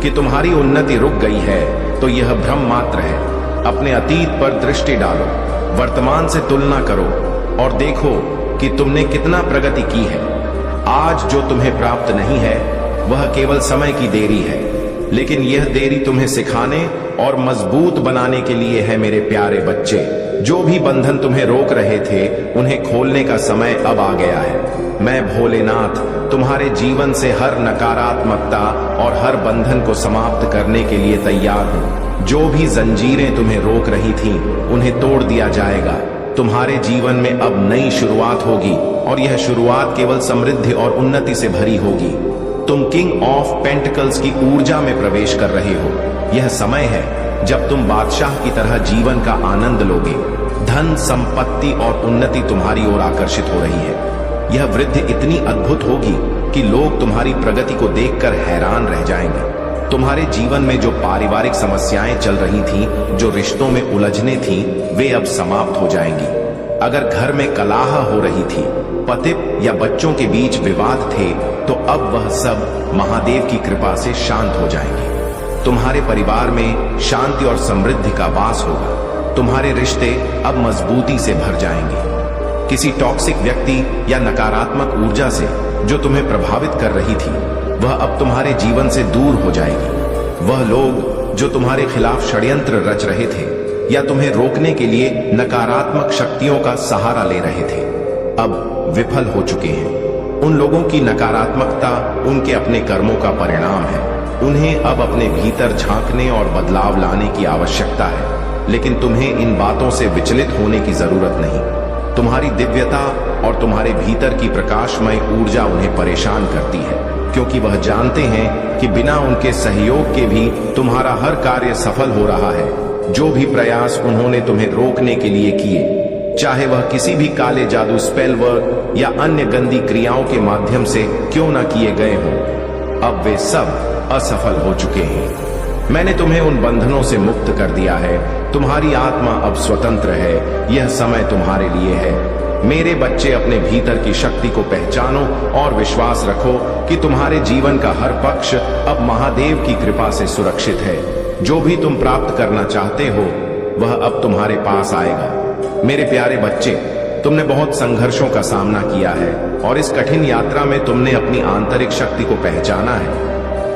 कि तुम्हारी उन्नति रुक गई है, तो यह भ्रम मात्र है। अपने अतीत पर दृष्टि डालो, वर्तमान से तुलना करो और देखो कि तुमने कितना प्रगति की है। आज जो तुम्हें प्राप्त नहीं है, वह केवल समय की देरी है, लेकिन यह देरी तुम्हें सिखाने और मजबूत बनाने के लिए है। मेरे प्यारे बच्चे, जो भी बंधन तुम्हें रोक रहे थे, उन्हें खोलने का समय अब आ गया है। मैं भोलेनाथ तुम्हारे जीवन से हर नकारात्मकता और हर बंधन को समाप्त करने के लिए तैयार हूं। जो भी जंजीरें तुम्हें रोक रही थीं, उन्हें तोड़ दिया जाएगा। तुम्हारे जीवन में अब नई शुरुआत होगी और यह शुरुआत केवल समृद्धि और उन्नति से भरी होगी। तुम किंग ऑफ पेंटिकल्स की ऊर्जा में प्रवेश कर रहे हो। यह समय है जब तुम बादशाह की तरह जीवन का आनंद लोगे। धन, संपत्ति और उन्नति तुम्हारी ओर आकर्षित हो रही है। यह वृद्धि इतनी अद्भुत होगी कि लोग तुम्हारी प्रगति को देखकर हैरान रह जाएंगे। तुम्हारे जीवन में जो पारिवारिक समस्याएं चल रही थीं, जो रिश्तों में उलझने थीं, वे अब समाप्त हो जाएंगी। अगर घर में कलह हो रही थी, पति या बच्चों के बीच विवाद थे, तो अब वह सब महादेव की कृपा से शांत हो जाएंगे। तुम्हारे परिवार में शांति और समृद्धि का वास होगा। तुम्हारे रिश्ते अब मजबूती से भर जाएंगे। किसी टॉक्सिक व्यक्ति या नकारात्मक ऊर्जा से जो तुम्हें प्रभावित कर रही थी, वह अब तुम्हारे जीवन से दूर हो जाएगी। वह लोग जो तुम्हारे खिलाफ षड्यंत्र रच रहे थे या तुम्हें रोकने के लिए नकारात्मक शक्तियों का सहारा ले रहे थे, अब विफल हो चुके हैं। उन लोगों की नकारात्मकता उनके अपने कर्मों का परिणाम है। उन्हें अब अपने भीतर झांकने और बदलाव लाने की आवश्यकता है। लेकिन तुम्हें इन बातों से विचलित होने की जरूरत नहीं। तुम्हारी दिव्यता और तुम्हारे भीतर की प्रकाशमय ऊर्जा उन्हें परेशान करती है, क्योंकि वह जानते हैं कि बिना उनके सहयोग के भी तुम्हारा हर कार्य सफल हो रहा है। जो भी प्रयास उन्होंने तुम्हें रोकने के लिए किए, चाहे वह किसी भी काले जादू, स्पेल वर्क या अन्य गंदी क्रियाओं के माध्यम से क्यों न किए गए हों, अब वे सब असफल हो चुके हैं। मैंने तुम्हें उन बंधनों से मुक्त कर दिया है। तुम्हारी आत्मा अब स्वतंत्र है। यह समय तुम्हारे लिए है। मेरे बच्चे, अपने भीतर की शक्ति को पहचानो और विश्वास रखो कि तुम्हारे जीवन का हर पक्ष अब महादेव की कृपा से सुरक्षित है। जो भी तुम प्राप्त करना चाहते हो, वह अब तुम्हारे पास आएगा। मेरे प्यारे बच्चे, तुमने बहुत संघर्षों का सामना किया है और इस कठिन यात्रा में तुमने अपनी आंतरिक शक्ति को पहचाना है।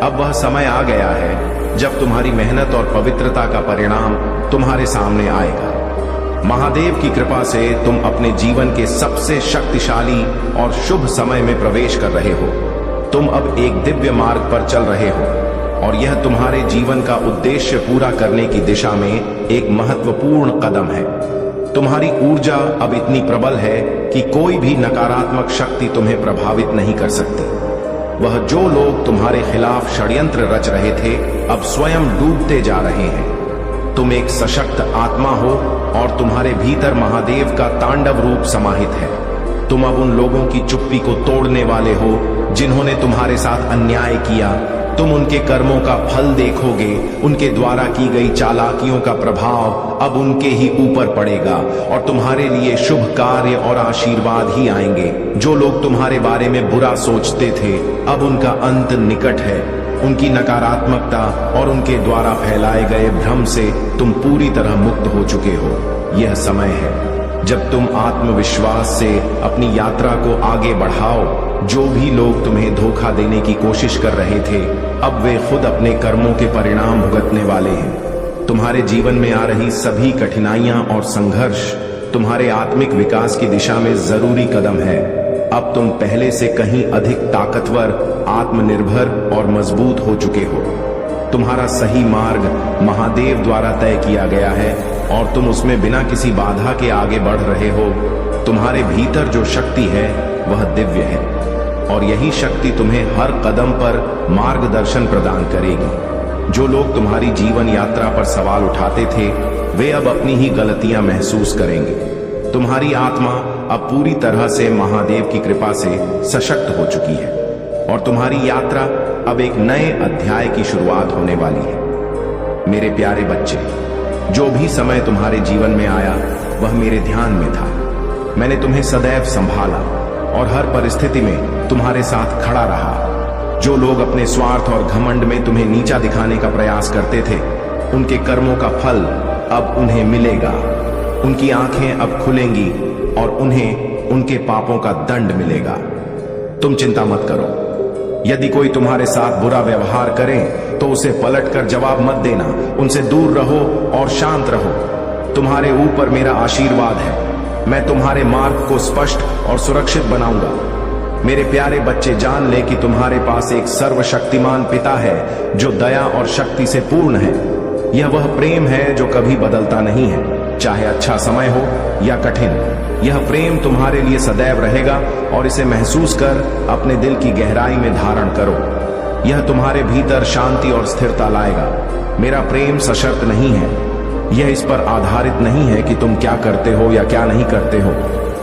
अब वह समय आ गया है जब तुम्हारी मेहनत और पवित्रता का परिणाम तुम्हारे सामने आएगा। महादेव की कृपा से तुम अपने जीवन के सबसे शक्तिशाली और शुभ समय में प्रवेश कर रहे हो। तुम अब एक दिव्य मार्ग पर चल रहे हो और यह तुम्हारे जीवन का उद्देश्य पूरा करने की दिशा में एक महत्वपूर्ण कदम है। तुम्हारी ऊर्जा अब इतनी प्रबल है कि कोई भी नकारात्मक शक्ति तुम्हें प्रभावित नहीं कर सकती। वह जो लोग तुम्हारे खिलाफ षड्यंत्र रच रहे थे अब स्वयं डूबते जा रहे हैं। तुम एक सशक्त आत्मा हो और तुम्हारे भीतर महादेव का तांडव रूप समाहित है। तुम अब उन लोगों की चुप्पी को तोड़ने वाले हो जिन्होंने तुम्हारे साथ अन्याय किया। तुम उनके कर्मों का फल देखोगे। उनके द्वारा की गई चालाकियों का प्रभाव अब उनके ही ऊपर पड़ेगा और तुम्हारे लिए शुभ कार्य और आशीर्वाद ही आएंगे। जो लोग तुम्हारे बारे में बुरा सोचते थे अब उनका अंत निकट है। उनकी नकारात्मकता और उनके द्वारा फैलाए गए भ्रम से तुम पूरी तरह मुक्त हो चुके हो। यह समय है जब तुम आत्मविश्वास से अपनी यात्रा को आगे बढ़ाओ। जो भी लोग तुम्हें धोखा देने की कोशिश कर रहे थे अब वे खुद अपने कर्मों के परिणाम भुगतने वाले हैं। तुम्हारे जीवन में आ रही सभी कठिनाइयां और संघर्ष तुम्हारे आत्मिक विकास की दिशा में जरूरी कदम है। अब तुम पहले से कहीं अधिक ताकतवर, आत्मनिर्भर और मजबूत हो चुके हो। तुम्हारा सही मार्ग महादेव द्वारा तय किया गया है और तुम उसमें बिना किसी बाधा के आगे बढ़ रहे हो। तुम्हारे भीतर जो शक्ति है वह दिव्य है और यही शक्ति तुम्हें हर कदम पर मार्गदर्शन प्रदान करेगी। जो लोग तुम्हारी जीवन यात्रा पर सवाल उठाते थे वे अब अपनी ही गलतियां महसूस करेंगे। तुम्हारी आत्मा अब पूरी तरह से महादेव की कृपा से सशक्त हो चुकी है और तुम्हारी यात्रा अब एक नए अध्याय की शुरुआत होने वाली है। मेरे प्यारे बच्चे, जो भी समय तुम्हारे जीवन में आया वह मेरे ध्यान में था। मैंने तुम्हें सदैव संभाला और हर परिस्थिति में तुम्हारे साथ खड़ा रहा। जो लोग अपने स्वार्थ और घमंड में तुम्हें नीचा दिखाने का प्रयास करते थे उनके कर्मों का फल अब उन्हें मिलेगा। उनकी आंखें अब खुलेंगी और उन्हें उनके पापों का दंड मिलेगा। तुम चिंता मत करो। यदि कोई तुम्हारे साथ बुरा व्यवहार करे तो उसे पलटकर जवाब मत देना। उनसे दूर रहो और शांत रहो। तुम्हारे ऊपर मेरा आशीर्वाद है। मैं तुम्हारे मार्ग को स्पष्ट और सुरक्षित बनाऊंगा। मेरे प्यारे बच्चे, जान ले कि तुम्हारे पास एक सर्वशक्तिमान पिता है जो दया और शक्ति से पूर्ण है। यह वह प्रेम है जो कभी बदलता नहीं है, चाहे अच्छा समय हो या कठिन। यह प्रेम तुम्हारे लिए सदैव रहेगा और इसे महसूस कर अपने दिल की गहराई में धारण करो। यह तुम्हारे भीतर शांति और स्थिरता लाएगा। मेरा प्रेम सशर्त नहीं है। यह इस पर आधारित नहीं है कि तुम क्या करते हो या क्या नहीं करते हो।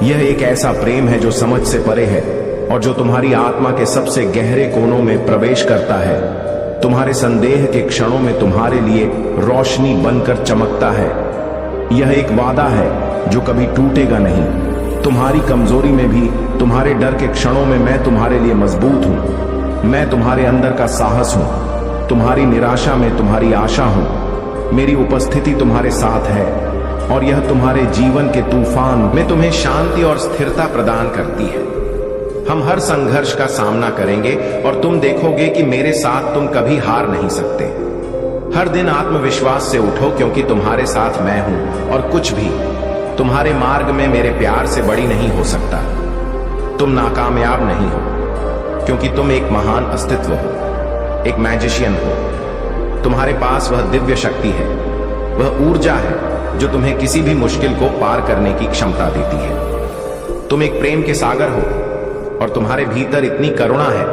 यह एक ऐसा प्रेम है जो समझ से परे है और जो तुम्हारी आत्मा के सबसे गहरे कोनों में प्रवेश करता है। तुम्हारे संदेह के क्षणों में तुम्हारे लिए रोशनी बनकर चमकता है। यह एक वादा है जो कभी टूटेगा नहीं। तुम्हारी कमजोरी में भी, तुम्हारे डर के क्षणों में मैं तुम्हारे लिए मजबूत हूं। मैं तुम्हारे अंदर का साहस हूं। तुम्हारी निराशा में तुम्हारी आशा हूं। मेरी उपस्थिति तुम्हारे साथ है और यह तुम्हारे जीवन के तूफान में तुम्हें शांति और स्थिरता प्रदान करती है। हम हर संघर्ष का सामना करेंगे और तुम देखोगे कि मेरे साथ तुम कभी हार नहीं सकते। हर दिन आत्मविश्वास से उठो क्योंकि तुम्हारे साथ मैं हूं और कुछ भी तुम्हारे मार्ग में मेरे प्यार से बड़ी नहीं हो सकता। तुम नाकामयाब नहीं हो क्योंकि तुम एक महान अस्तित्व हो, एक मैजिशियन हो। तुम्हारे पास वह दिव्य शक्ति है, वह ऊर्जा है जो तुम्हें किसी भी मुश्किल को पार करने की क्षमता देती है। तुम एक प्रेम के सागर हो और तुम्हारे भीतर इतनी करुणा है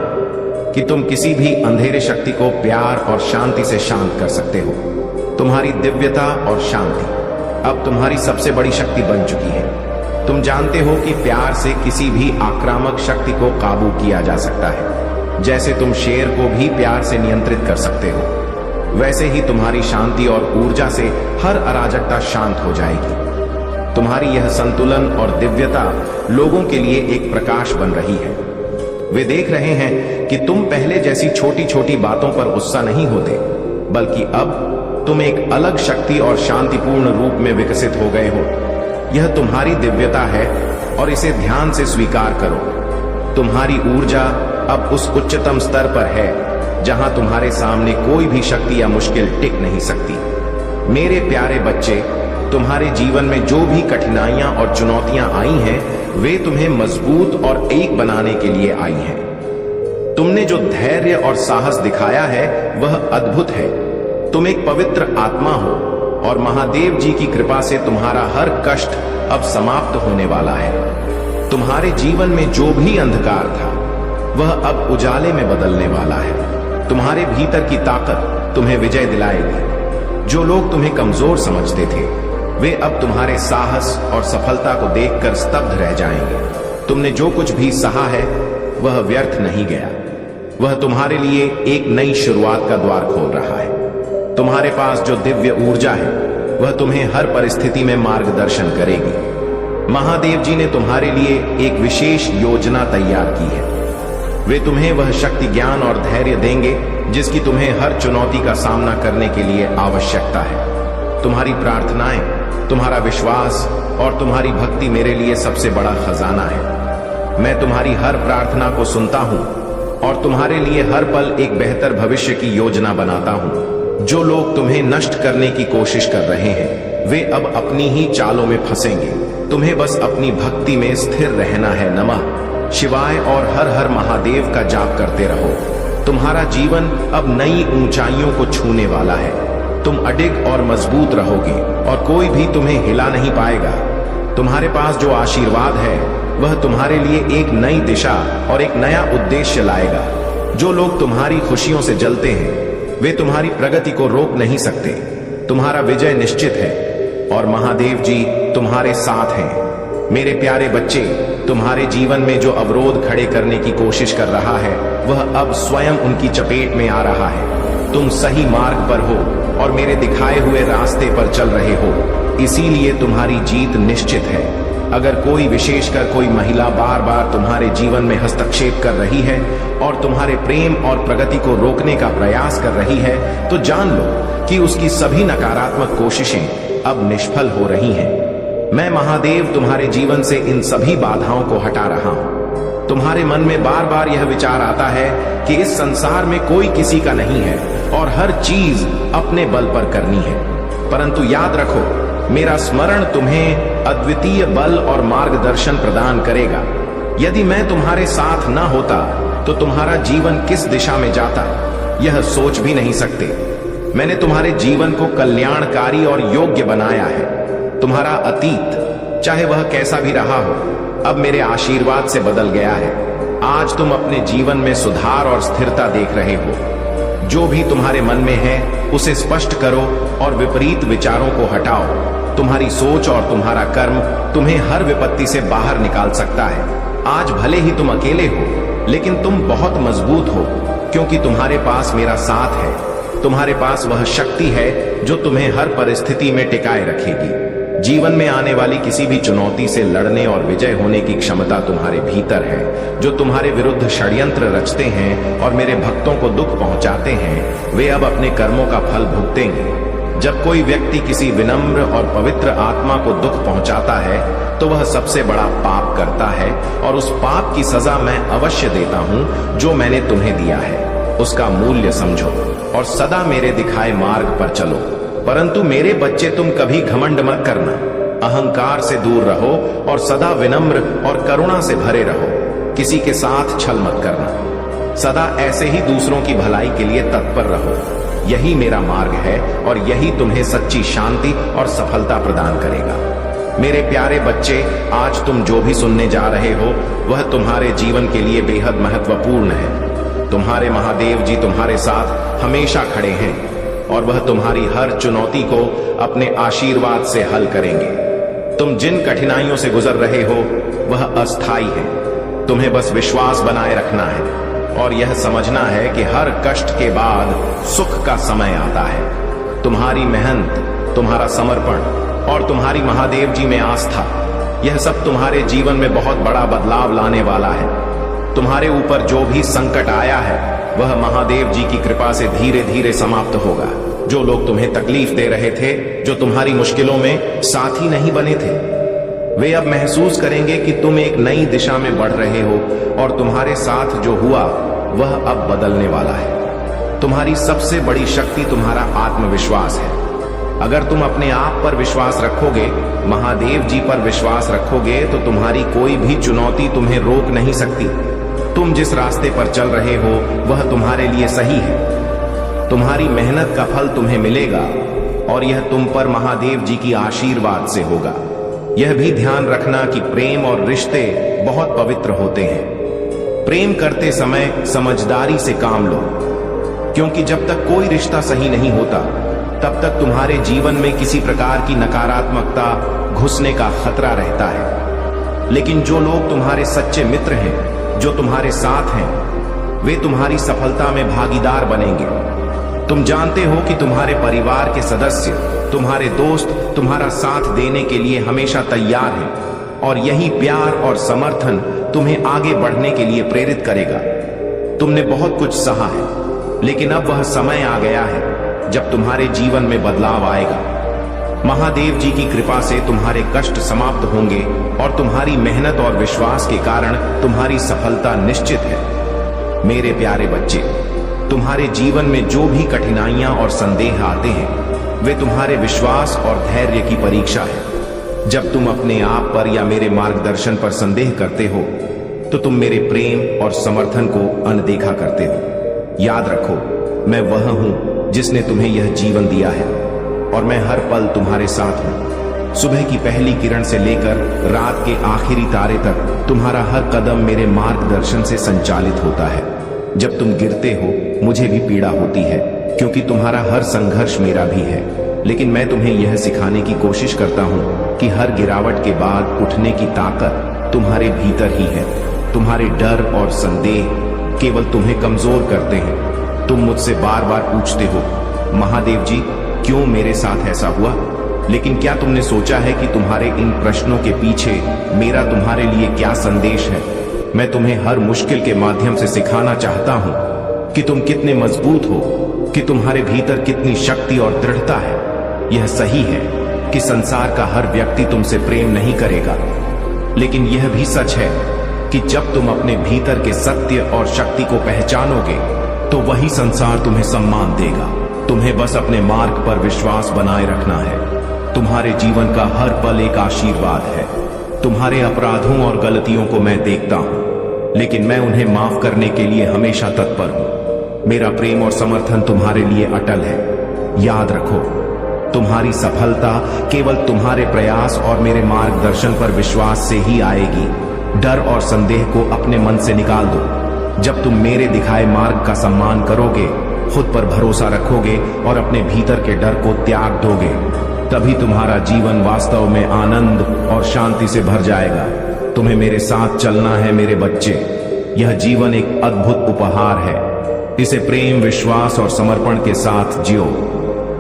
कि तुम किसी भी अंधेरे शक्ति को प्यार और शांति से शांत कर सकते हो। तुम्हारी दिव्यता और शांति अब तुम्हारी सबसे बड़ी शक्ति बन चुकी है। तुम जानते हो कि प्यार से किसी भी आक्रामक शक्ति को काबू किया जा सकता है। जैसे तुम शेर को भी प्यार से नियंत्रित कर सकते हो, वैसे ही तुम्हारी शांति और ऊर्जा से हर अराजकता शांत हो जाएगी। तुम्हारी यह संतुलन और दिव्यता लोगों के लिए एक प्रकाश बन रही है। वे देख रहे हैं कि तुम पहले जैसी छोटी छोटी बातों पर गुस्सा नहीं होते, बल्कि अब तुम एक अलग शक्ति और शांतिपूर्ण रूप में विकसित हो गए हो। यह तुम्हारी दिव्यता है और इसे ध्यान से स्वीकार करो। तुम्हारी ऊर्जा अब उस उच्चतम स्तर पर है जहां तुम्हारे सामने कोई भी शक्ति या मुश्किल टिक नहीं सकती। मेरे प्यारे बच्चे, तुम्हारे जीवन में जो भी कठिनाइयां और चुनौतियां आई हैं, वे तुम्हें मजबूत और एक बनाने के लिए आई हैं। तुमने जो धैर्य और साहस दिखाया है वह अद्भुत है। तुम एक पवित्र आत्मा हो और महादेव जी की कृपा से तुम्हारा हर कष्ट अब समाप्त होने वाला है। तुम्हारे जीवन में जो भी अंधकार था वह अब उजाले में बदलने वाला है। तुम्हारे भीतर की ताकत तुम्हें विजय दिलाएगी। जो लोग तुम्हें कमजोर समझते थे वे अब तुम्हारे साहस और सफलता को देखकर स्तब्ध रह जाएंगे। तुमने जो कुछ भी सहा है वह व्यर्थ नहीं गया। वह तुम्हारे लिए एक नई शुरुआत का द्वार खोल रहा है। तुम्हारे पास जो दिव्य ऊर्जा है वह तुम्हें हर परिस्थिति में मार्गदर्शन करेगी। महादेव जी ने तुम्हारे लिए एक विशेष योजना तैयार की है। वे तुम्हें वह शक्ति, ज्ञान और धैर्य देंगे जिसकी तुम्हें हर चुनौती का सामना करने के लिए आवश्यकता है। तुम्हारी प्रार्थनाएं, तुम्हारा विश्वास और तुम्हारी भक्ति मेरे लिए सबसे बड़ा खजाना है। मैं तुम्हारी हर प्रार्थना को सुनता हूं और तुम्हारे लिए हर पल एक बेहतर भविष्य की योजना बनाता हूं। जो लोग तुम्हें नष्ट करने की कोशिश कर रहे हैं वे अब अपनी ही चालों में फंसेंगे। तुम्हें बस अपनी भक्ति में स्थिर रहना है। नमः शिवाय और हर हर महादेव का जाप करते रहो। तुम्हारा जीवन अब नई ऊंचाइयों को छूने वाला है। तुम अडिग और मजबूत रहोगे और कोई भी तुम्हें हिला नहीं पाएगा। तुम्हारे पास जो आशीर्वाद है वह तुम्हारे लिए एक नई दिशा और एक नया उद्देश्य लाएगा। जो लोग तुम्हारी खुशियों से जलते हैं वे तुम्हारी प्रगति को रोक नहीं सकते। तुम्हारा विजय निश्चित है और महादेव जी तुम्हारे साथ हैं। मेरे प्यारे बच्चे, तुम्हारे जीवन में जो अवरोध खड़े करने की कोशिश कर रहा है वह अब स्वयं उनकी चपेट में आ रहा है। तुम सही मार्ग पर हो और मेरे दिखाए हुए रास्ते पर चल रहे हो, इसीलिए तुम्हारी जीत निश्चित है। अगर कोई, विशेषकर कोई महिला बार बार तुम्हारे जीवन में हस्तक्षेप कर रही है और तुम्हारे प्रेम और प्रगति को रोकने का प्रयास कर रही है तो जान लो कि उसकी सभी नकारात्मक कोशिशें अब निष्फल हो रही हैं। मैं महादेव तुम्हारे जीवन से इन सभी बाधाओं को हटा रहा हूं। तुम्हारे मन में बार बार यह विचार आता है कि इस संसार में कोई किसी का नहीं है और हर चीज अपने बल पर करनी है, परंतु याद रखो मेरा स्मरण तुम्हें अद्वितीय बल और मार्गदर्शन प्रदान करेगा। यदि मैं तुम्हारे साथ न होता तो तुम्हारा जीवन किस दिशा में जाता यह सोच भी नहीं सकते। मैंने तुम्हारे जीवन को कल्याणकारी और योग्य बनाया है। तुम्हारा अतीत चाहे वह कैसा भी रहा हो अब मेरे आशीर्वाद से बदल गया है। आज तुम अपने जीवन में सुधार और स्थिरता देख रहे हो। जो भी तुम्हारे मन में है उसे स्पष्ट करो और विपरीत विचारों को हटाओ। तुम्हारी सोच और तुम्हारा कर्म तुम्हें हर विपत्ति से बाहर निकाल सकता है। आज भले ही तुम अकेले हो लेकिन तुम बहुत मजबूत हो क्योंकि तुम्हारे पास मेरा साथ है। तुम्हारे पास वह शक्ति है जो तुम्हें हर परिस्थिति में टिकाए रखेगी। जीवन में आने वाली किसी भी चुनौती से लड़ने और विजय होने की क्षमता तुम्हारे भीतर है। जो तुम्हारे विरुद्ध षड्यंत्र रचते हैं और मेरे भक्तों को दुख पहुंचाते हैं वे अब अपने कर्मों का फल भुगतेंगे। जब कोई व्यक्ति किसी विनम्र और पवित्र आत्मा को दुख पहुंचाता है तो वह सबसे बड़ा पाप करता है और उस पाप की सजा मैं अवश्य देता हूं जो मैंने तुम्हें दिया है। उसका मूल्य समझो और सदा मेरे दिखाए मार्ग पर चलो। परंतु मेरे बच्चे, तुम कभी घमंड मत करना। अहंकार से दूर रहो और सदा विनम्र और करुणा से भरे रहो। किसी के साथ छल मत करना। सदा ऐसे ही दूसरों की भलाई के लिए तत्पर रहो। यही मेरा मार्ग है और यही तुम्हें सच्ची शांति और सफलता प्रदान करेगा। मेरे प्यारे बच्चे, आज तुम जो भी सुनने जा रहे हो वह तुम्हारे जीवन के लिए बेहद महत्वपूर्ण है। तुम्हारे महादेव जी तुम्हारे साथ हमेशा खड़े हैं और वह तुम्हारी हर चुनौती को अपने आशीर्वाद से हल करेंगे। तुम जिन कठिनाइयों से गुजर रहे हो वह अस्थाई है। तुम्हें बस विश्वास बनाए रखना है और यह समझना है कि हर कष्ट के बाद सुख का समय आता है। तुम्हारी मेहनत, तुम्हारा समर्पण और तुम्हारी महादेव जी में आस्था, यह सब तुम्हारे जीवन में बहुत बड़ा बदलाव लाने वाला है। तुम्हारे ऊपर जो भी संकट आया है वह महादेव जी की कृपा से धीरे धीरे समाप्त होगा। जो लोग तुम्हें तकलीफ दे रहे थे, जो तुम्हारी मुश्किलों में साथी नहीं बने थे, वे अब महसूस करेंगे कि तुम एक नई दिशा में बढ़ रहे हो और तुम्हारे साथ जो हुआ वह अब बदलने वाला है। तुम्हारी सबसे बड़ी शक्ति तुम्हारा आत्मविश्वास है। अगर तुम अपने आप पर विश्वास रखोगे, महादेव जी पर विश्वास रखोगे, तो तुम्हारी कोई भी चुनौती तुम्हें रोक नहीं सकती। तुम जिस रास्ते पर चल रहे हो वह तुम्हारे लिए सही है। तुम्हारी मेहनत का फल तुम्हें मिलेगा और यह तुम पर महादेव जी की आशीर्वाद से होगा। यह भी ध्यान रखना कि प्रेम और रिश्ते बहुत पवित्र होते हैं। प्रेम करते समय समझदारी से काम लो, क्योंकि जब तक कोई रिश्ता सही नहीं होता तब तक तुम्हारे जीवन में किसी प्रकार की नकारात्मकता घुसने का खतरा रहता है। लेकिन जो लोग तुम्हारे सच्चे मित्र हैं, जो तुम्हारे साथ हैं, वे तुम्हारी सफलता में भागीदार बनेंगे। तुम जानते हो कि तुम्हारे परिवार के सदस्य, तुम्हारे दोस्त तुम्हारा साथ देने के लिए हमेशा तैयार हैं और यही प्यार और समर्थन तुम्हें आगे बढ़ने के लिए प्रेरित करेगा। तुमने बहुत कुछ सहा है, लेकिन अब वह समय आ गया है जब तुम्हारे जीवन में बदलाव आएगा। महादेव जी की कृपा से तुम्हारे कष्ट समाप्त होंगे और तुम्हारी मेहनत और विश्वास के कारण तुम्हारी सफलता निश्चित है। मेरे प्यारे बच्चे, तुम्हारे जीवन में जो भी कठिनाइयां और संदेह आते हैं, वे तुम्हारे विश्वास और धैर्य की परीक्षा है। जब तुम अपने आप पर या मेरे मार्गदर्शन पर संदेह करते हो, तो तुम मेरे प्रेम और समर्थन को अनदेखा करते हो। याद रखो, मैं वह हूं जिसने तुम्हें यह जीवन दिया है और मैं हर पल तुम्हारे साथ हूं। सुबह की पहली किरण से लेकर रात के आखिरी तारे तक तुम्हारा हर कदम मेरे मार्गदर्शन से संचालित होता है। जब तुम गिरते हो मुझे भी पीड़ा होती है, क्योंकि तुम्हारा हर संघर्ष मेरा भी है। लेकिन मैं तुम्हें यह सिखाने की कोशिश करता हूं कि हर गिरावट के बाद उठने की ताकत तुम्हारे भीतर ही है। तुम्हारे डर और संदेह केवल तुम्हें कमजोर करते हैं। तुम मुझसे बार बार पूछते हो, महादेव जी क्यों मेरे साथ ऐसा हुआ? लेकिन क्या तुमने सोचा है कि तुम्हारे इन प्रश्नों के पीछे मेरा तुम्हारे लिए क्या संदेश है? मैं तुम्हें हर मुश्किल के माध्यम से सिखाना चाहता हूं कि तुम कितने मजबूत हो, कि तुम्हारे भीतर कितनी शक्ति और दृढ़ता है। यह सही है कि संसार का हर व्यक्ति तुमसे प्रेम नहीं करेगा, लेकिन यह भी सच है कि जब तुम अपने भीतर के सत्य और शक्ति को पहचानोगे तो वही संसार तुम्हें सम्मान देगा। तुम्हें बस अपने मार्ग पर विश्वास बनाए रखना है। तुम्हारे जीवन का हर पल एक आशीर्वाद है। तुम्हारे अपराधों और गलतियों को मैं देखता हूं, लेकिन मैं उन्हें माफ करने के लिए हमेशा तत्पर हूं। मेरा प्रेम और समर्थन तुम्हारे लिए अटल है। याद रखो, तुम्हारी सफलता केवल तुम्हारे प्रयास और मेरे मार्गदर्शन पर विश्वास से ही आएगी। डर और संदेह को अपने मन से निकाल दो। जब तुम मेरे दिखाए मार्ग का सम्मान करोगे, खुद पर भरोसा रखोगे और अपने भीतर के डर को त्याग दोगे, तभी तुम्हारा जीवन वास्तव में आनंद और शांति से भर जाएगा। तुम्हें मेरे साथ चलना है मेरे बच्चे। यह जीवन एक अद्भुत उपहार है। इसे प्रेम, विश्वास और समर्पण के साथ जियो।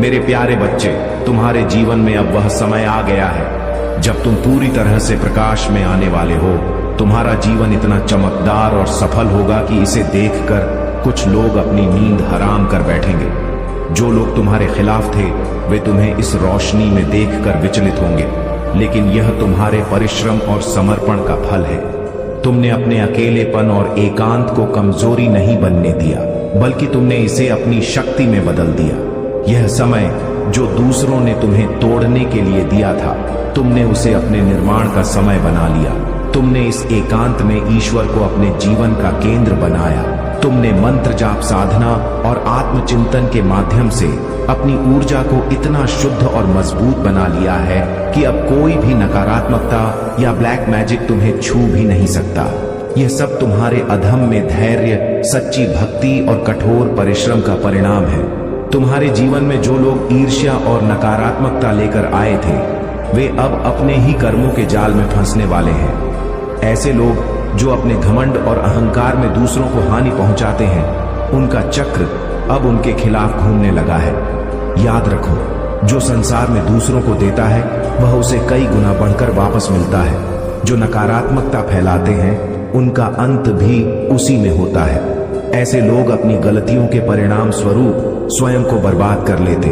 मेरे प्यारे बच्चे, तुम्हारे जीवन में अब वह समय आ गया है जब तुम पूरी तरह से प्रकाश में आने वाले हो। तुम्हारा जीवन इतना चमकदार और सफल होगा कि इसे देखकर कुछ लोग अपनी नींद हराम कर बैठेंगे। जो लोग तुम्हारे खिलाफ थे, वे तुम्हें इस रोशनी में देखकर विचलित होंगे, लेकिन यह तुम्हारे परिश्रम और समर्पण का फल है। तुमने अपने अकेलेपन और एकांत को कमजोरी नहीं बनने दिया, बल्कि तुमने इसे अपनी शक्ति में बदल दिया। यह समय जो दूसरों ने तुम्हें तोड़ने के लिए दिया था, तुमने उसे अपने निर्माण का समय बना लिया। तुमने इस एकांत में ईश्वर को अपने जीवन का केंद्र बनाया। तुमने मंत्र जाप, साधना और आत्मचिंतन के माध्यम से अपनी ऊर्जा को इतना शुद्ध और मजबूत बना लिया है कि अब कोई भी नकारात्मकता या ब्लैक मैजिक तुम्हें छू भी नहीं सकता। यह सब तुम्हारे अधम में धैर्य, सच्ची भक्ति और कठोर परिश्रम का परिणाम है। तुम्हारे जीवन में जो लोग ईर्ष्या और नकारात्मकता लेकर आए थे, वे अब अपने ही कर्मों के जाल में फंसने वाले हैं। ऐसे लोग जो अपने घमंड और अहंकार में दूसरों को हानि पहुंचाते हैं, उनका चक्र अब उनके खिलाफ घूमने लगा है। याद रखो, जो संसार में दूसरों को देता है, वह उसे कई गुना बढ़कर वापस मिलता है। जो नकारात्मकता फैलाते हैं, उनका अंत भी उसी में होता है। ऐसे लोग अपनी गलतियों के परिणाम स्वरूप स्वयं को बर्बाद कर लेते।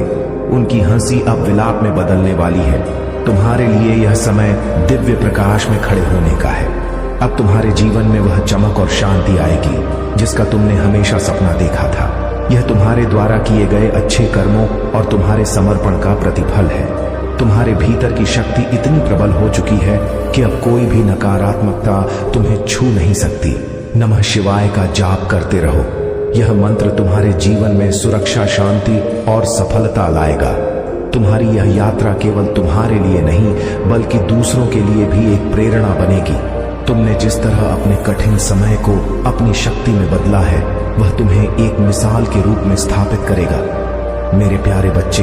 उनकी हंसी अब विलाप में बदलने वाली है। तुम्हारे लिए यह समय दिव्य प्रकाश में खड़े होने का है। अब तुम्हारे जीवन में वह चमक और शांति आएगी जिसका तुमने हमेशा सपना देखा था। यह तुम्हारे द्वारा किए गए अच्छे कर्मों और तुम्हारे समर्पण का प्रतिफल है। तुम्हारे भीतर की शक्ति इतनी प्रबल हो चुकी है कि अब कोई भी नकारात्मकता तुम्हें छू नहीं सकती। नमः शिवाय का जाप करते रहो। यह मंत्र तुम्हारे जीवन में सुरक्षा, शांति और सफलता लाएगा। तुम्हारी यह यात्रा केवल तुम्हारे लिए नहीं बल्कि दूसरों के लिए भी एक प्रेरणा बनेगी। तुमने जिस तरह अपने कठिन समय को अपनी शक्ति में बदला है वह तुम्हें एक मिसाल के रूप में स्थापित करेगा। मेरे प्यारे बच्चे,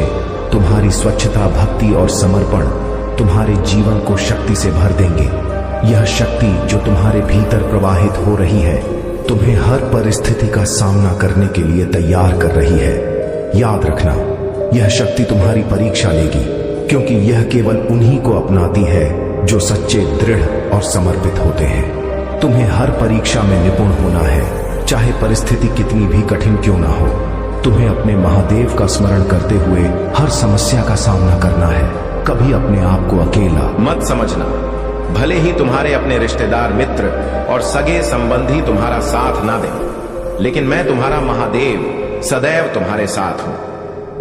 तुम्हारी स्वच्छता, भक्ति और समर्पण तुम्हारे जीवन को शक्ति से भर देंगे। यह शक्ति जो तुम्हारे भीतर प्रवाहित हो रही है तुम्हें हर परिस्थिति का सामना करने के लिए तैयार कर रही है। याद रखना, यह शक्ति तुम्हारी परीक्षा लेगी, क्योंकि यह केवल उन्हीं को अपनाती है जो सच्चे, दृढ़ और समर्पित होते हैं। तुम्हें हर परीक्षा में निपुण होना है, चाहे परिस्थिति कितनी भी कठिन क्यों ना हो। तुम्हें अपने महादेव का स्मरण करते हुए हर समस्या का सामना करना है। कभी अपने आप को अकेला मत समझना। भले ही तुम्हारे अपने रिश्तेदार, मित्र और सगे संबंधी तुम्हारा साथ ना दें, लेकिन मैं तुम्हारा महादेव सदैव तुम्हारे साथ हूं।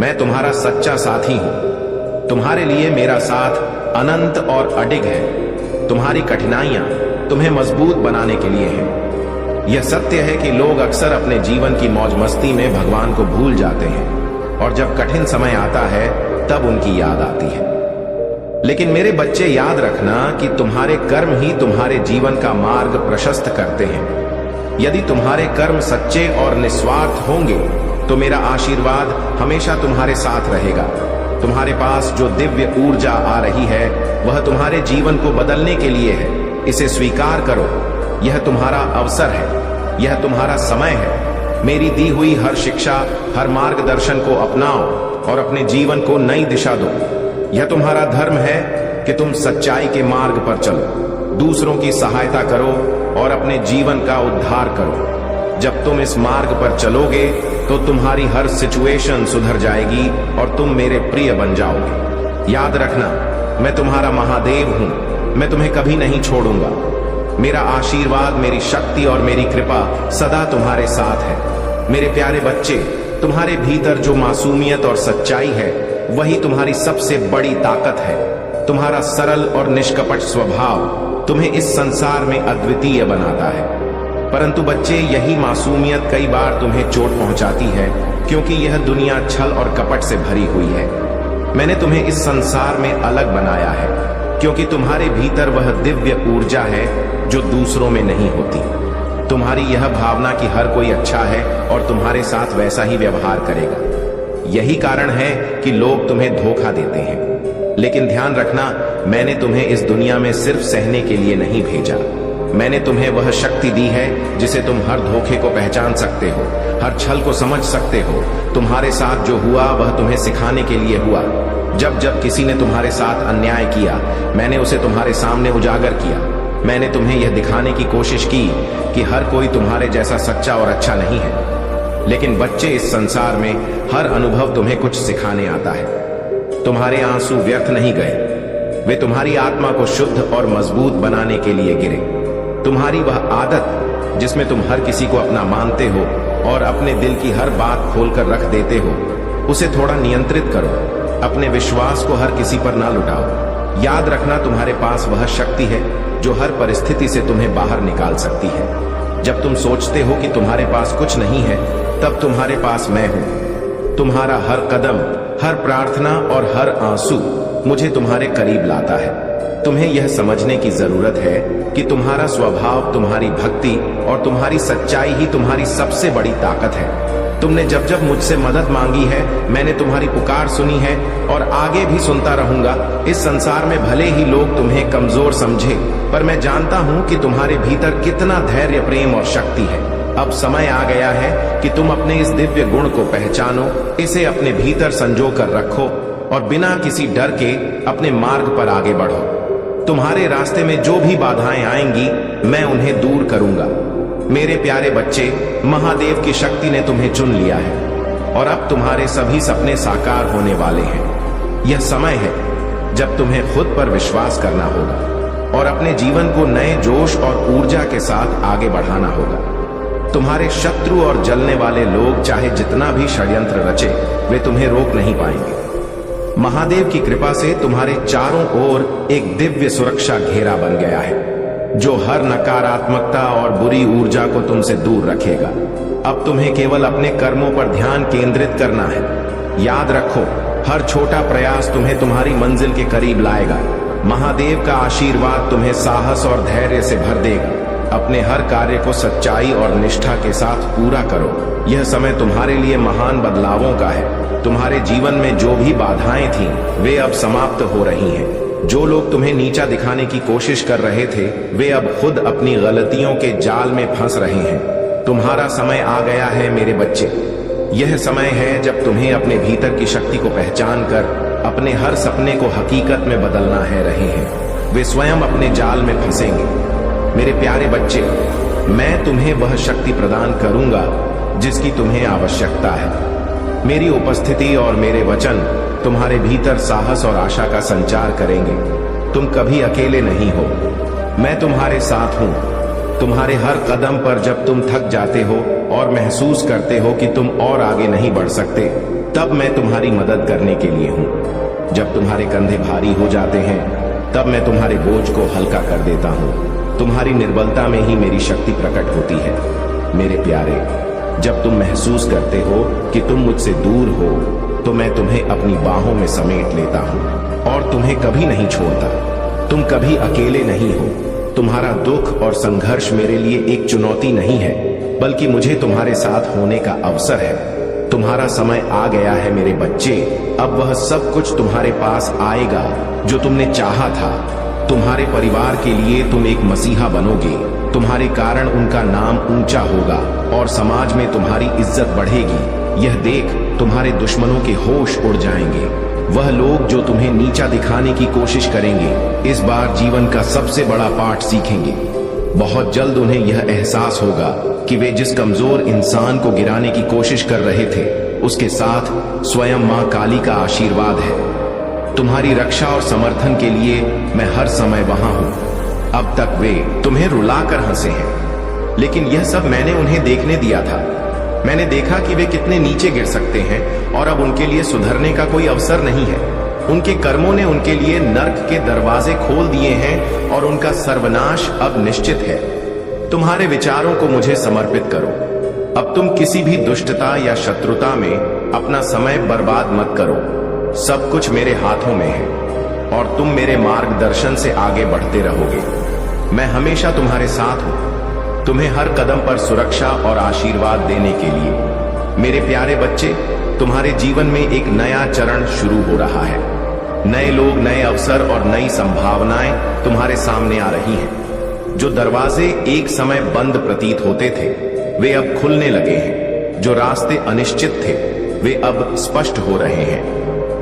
मैं तुम्हारा सच्चा साथी हूं। तुम्हारे लिए मेरा साथ अनंत और अडिग है। तुम्हारी कठिनाइयां तुम्हें मजबूत बनाने के लिए हैं। यह सत्य है कि लोग अक्सर अपने जीवन की मौज मस्ती में भगवान को भूल जाते हैं और जब कठिन समय आता है तब उनकी याद आती है। लेकिन मेरे बच्चे, याद रखना कि तुम्हारे कर्म ही तुम्हारे जीवन का मार्ग प्रशस्त करते हैं। यदि तुम्हारे कर्म सच्चे और निस्वार्थ होंगे तो मेरा आशीर्वाद हमेशा तुम्हारे साथ रहेगा। तुम्हारे पास जो दिव्य ऊर्जा आ रही है वह तुम्हारे जीवन को बदलने के लिए है। इसे स्वीकार करो। यह तुम्हारा अवसर है, यह तुम्हारा समय है। मेरी दी हुई हर शिक्षा, हर मार्गदर्शन को अपनाओ और अपने जीवन को नई दिशा दो। यह तुम्हारा धर्म है कि तुम सच्चाई के मार्ग पर चलो, दूसरों की सहायता करो और अपने जीवन का उद्धार करो। जब तुम इस मार्ग पर चलोगे तो तुम्हारी हर सिचुएशन सुधर जाएगी और तुम मेरे प्रिय बन जाओगे। याद रखना, मैं तुम्हारा महादेव हूं। मैं तुम्हें कभी नहीं छोड़ूंगा। मेरा आशीर्वाद, मेरी शक्ति और मेरी कृपा सदा तुम्हारे साथ है। मेरे प्यारे बच्चे, तुम्हारे भीतर जो मासूमियत और सच्चाई है वही तुम्हारी सबसे बड़ी ताकत है। तुम्हारा सरल और निष्कपट स्वभाव तुम्हें इस संसार में अद्वितीय बनाता है। परंतु बच्चे, यही मासूमियत कई बार तुम्हें चोट पहुंचाती है, क्योंकि यह दुनिया छल और कपट से भरी हुई है। मैंने तुम्हें इस संसार में अलग बनाया है, क्योंकि तुम्हारे भीतर वह दिव्य ऊर्जा है जो दूसरों में नहीं होती। तुम्हारी यह भावना कि हर कोई अच्छा है और तुम्हारे साथ वैसा ही व्यवहार करेगा। यही कारण है कि लोग तुम्हें धोखा देते हैं। लेकिन ध्यान रखना, मैंने तुम्हें इस दुनिया में सिर्फ सहने के लिए नहीं भेजा। मैंने तुम्हें वह शक्ति दी है जिसे तुम हर धोखे को पहचान सकते हो, हर छल को समझ सकते हो। तुम्हारे साथ जो हुआ वह तुम्हें सिखाने के लिए हुआ। जब जब किसी ने तुम्हारे साथ अन्याय किया, मैंने उसे तुम्हारे सामने उजागर किया। मैंने तुम्हें यह दिखाने की कोशिश की कि हर कोई तुम्हारे जैसा सच्चा और अच्छा नहीं है। लेकिन बच्चे, इस संसार में हर अनुभव तुम्हें कुछ सिखाने आता है। तुम्हारे आंसू व्यर्थ नहीं गए, वे तुम्हारी आत्मा को शुद्ध और मजबूत बनाने के लिए गिरे। तुम्हारी वह आदत जिसमें तुम हर किसी को अपना मानते हो और अपने दिल की हर बात खोलकर रख देते हो, उसे थोड़ा नियंत्रित करो। अपने विश्वास को हर किसी पर ना लुटाओ। याद रखना, तुम्हारे पास वह शक्ति है जो हर परिस्थिति से तुम्हें बाहर निकाल सकती है। जब तुम सोचते हो कि तुम्हारे पास कुछ नहीं है, तब तुम्हारे पास मैं हूं। तुम्हारा हर कदम, हर प्रार्थना और हर आंसू मुझे तुम्हारे करीब लाता है। तुम्हें यह समझने की जरूरत है कि तुम्हारा स्वभाव, तुम्हारी भक्ति और तुम्हारी सच्चाई ही तुम्हारी सबसे बड़ी ताकत है। तुमने जब जब मुझसे मदद मांगी है, मैंने तुम्हारी पुकार सुनी है और आगे भी सुनता रहूंगा। इस संसार में भले ही लोग तुम्हें कमजोर समझे, पर मैं जानता हूं कि तुम्हारे भीतर कितना धैर्य, प्रेम और शक्ति है। अब समय आ गया है कि तुम अपने इस दिव्य गुण को पहचानो, इसे अपने भीतर संजो कर रखो और बिना किसी डर के अपने मार्ग पर आगे बढ़ो। तुम्हारे रास्ते में जो भी बाधाएं आएंगी, मैं उन्हें दूर करूंगा। मेरे प्यारे बच्चे, महादेव की शक्ति ने तुम्हें चुन लिया है और अब तुम्हारे सभी सपने साकार होने वाले हैं। यह समय है जब तुम्हें खुद पर विश्वास करना होगा और अपने जीवन को नए जोश और ऊर्जा के साथ आगे बढ़ाना होगा। तुम्हारे शत्रु और जलने वाले लोग चाहे जितना भी षड्यंत्र रचे, वे तुम्हें रोक नहीं पाएंगे। महादेव की कृपा से तुम्हारे चारों ओर एक दिव्य सुरक्षा घेरा बन गया है, जो हर नकारात्मकता और बुरी ऊर्जा को तुमसे दूर रखेगा। अब तुम्हें केवल अपने कर्मों पर ध्यान केंद्रित करना है। याद रखो, हर छोटा प्रयास तुम्हें तुम्हारी मंजिल के करीब लाएगा। महादेव का आशीर्वाद तुम्हें साहस और धैर्य से भर देगा। अपने हर कार्य को सच्चाई और निष्ठा के साथ पूरा करो। यह समय तुम्हारे लिए महान बदलावों का है। तुम्हारे जीवन में जो भी बाधाएं थीं, वे अब समाप्त हो रही हैं। जो लोग तुम्हें नीचा दिखाने की कोशिश कर रहे थे, वे अब खुद अपनी गलतियों के जाल में फंस रहे हैं। तुम्हारा समय आ गया है मेरे बच्चे। यह समय है जब तुम्हें अपने भीतर की शक्ति को पहचान कर अपने हर सपने को हकीकत में बदलना है रहे हैं। वे स्वयं अपने जाल में फंसेंगे। मेरे प्यारे बच्चे, मैं तुम्हें वह शक्ति प्रदान करूंगा जिसकी तुम्हें आवश्यकता है। मेरी उपस्थिति और मेरे वचन तुम्हारे भीतर साहस और आशा का संचार करेंगे। तुम कभी अकेले नहीं हो, मैं तुम्हारे साथ हूं। तुम्हारे हर कदम पर जब तुम थक जाते हो और महसूस करते हो कि तुम और आगे नहीं बढ़ सकते, तब मैं तुम्हारी मदद करने के लिए हूं। जब तुम्हारे कंधे भारी हो जाते हैं, तब मैं तुम्हारे बोझ को हल्का कर देता हूं। तुम्हारी निर्बलता में ही मेरी शक्ति प्रकट होती है। मेरे प्यारे, जब तुम महसूस करते हो कि तुम मुझसे दूर हो, तो मैं तुम्हें अपनी बाहों में समेट लेता हूं और तुम्हें कभी नहीं छोड़ता। तुम कभी अकेले नहीं हो। तुम्हारा दुख और संघर्ष मेरे लिए एक चुनौती नहीं है, बल्कि मुझे तुम्हारे साथ होने का अवसर है। तुम्हारा समय आ गया है मेरे बच्चे। अब वह सब कुछ तुम्हारे पास आएगा जो तुमने चाहा था। तुम्हारे परिवार के लिए तुम एक मसीहा बनोगे। तुम्हारे कारण उनका नाम ऊंचा होगा और समाज में तुम्हारी इज्जत बढ़ेगी। यह देख तुम्हारे दुश्मनों के होश उड़ जाएंगे। वह लोग जो तुम्हें नीचा दिखाने की कोशिश करेंगे, इस बार जीवन का सबसे बड़ा पाठ सीखेंगे। बहुत जल्द उन्हें यह एहसास होगा कि वे जिस कमजोर इंसान को गिराने की कोशिश कर रहे थे, उसके साथ स्वयं मां काली का आशीर्वाद है। तुम्हारी रक्षा और समर्थन के लिए मैं हर समय वहां हूं। अब तक वे तुम्हें रुलाकर हंसे हैं, लेकिन यह सब मैंने उन्हें देखने दिया था। मैंने देखा कि वे कितने नीचे गिर सकते हैं और अब उनके लिए सुधरने का कोई अवसर नहीं है। उनके कर्मों ने उनके लिए नर्क के दरवाजे खोल दिए हैं और उनका सर्वनाश अब निश्चित है। तुम्हारे विचारों को मुझे समर्पित करो। अब तुम किसी भी दुष्टता या शत्रुता में अपना समय बर्बाद मत करो। सब कुछ मेरे हाथों में है और तुम मेरे मार्गदर्शन से आगे बढ़ते रहोगे। मैं हमेशा तुम्हारे साथ हूं, तुम्हें हर कदम पर सुरक्षा और आशीर्वाद देने के लिए। मेरे प्यारे बच्चे, तुम्हारे जीवन में एक नया चरण शुरू हो रहा है। नए लोग, नए अवसर और नई संभावनाएं तुम्हारे सामने आ रही हैं। जो दरवाजे एक समय बंद प्रतीत होते थे, वे अब खुलने लगे हैं। जो रास्ते अनिश्चित थे, वे अब स्पष्ट हो रहे हैं।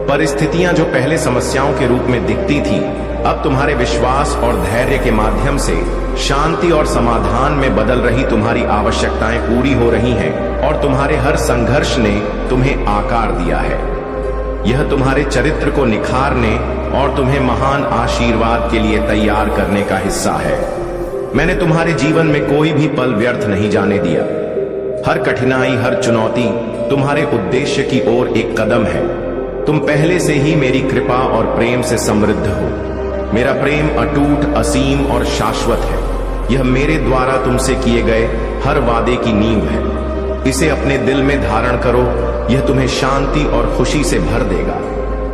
परिस्थितियां जो पहले समस्याओं के रूप में दिखती थी, अब तुम्हारे विश्वास और धैर्य के माध्यम से शांति और समाधान में बदल रही। तुम्हारी आवश्यकताएं पूरी हो रही हैं और तुम्हारे हर संघर्ष ने तुम्हें आकार दिया है। यह तुम्हारे चरित्र को निखारने और तुम्हें महान आशीर्वाद के लिए तैयार करने का हिस्सा है। मैंने तुम्हारे जीवन में कोई भी पल व्यर्थ नहीं जाने दिया। हर कठिनाई, हर चुनौती तुम्हारे उद्देश्य की ओर एक कदम है। तुम पहले से ही मेरी कृपा और प्रेम से समृद्ध हो। मेरा प्रेम अटूट, असीम और शाश्वत है। यह मेरे द्वारा तुमसे किए गए हर वादे की नींव है। इसे अपने दिल में धारण करो। यह तुम्हें शांति और खुशी से भर देगा।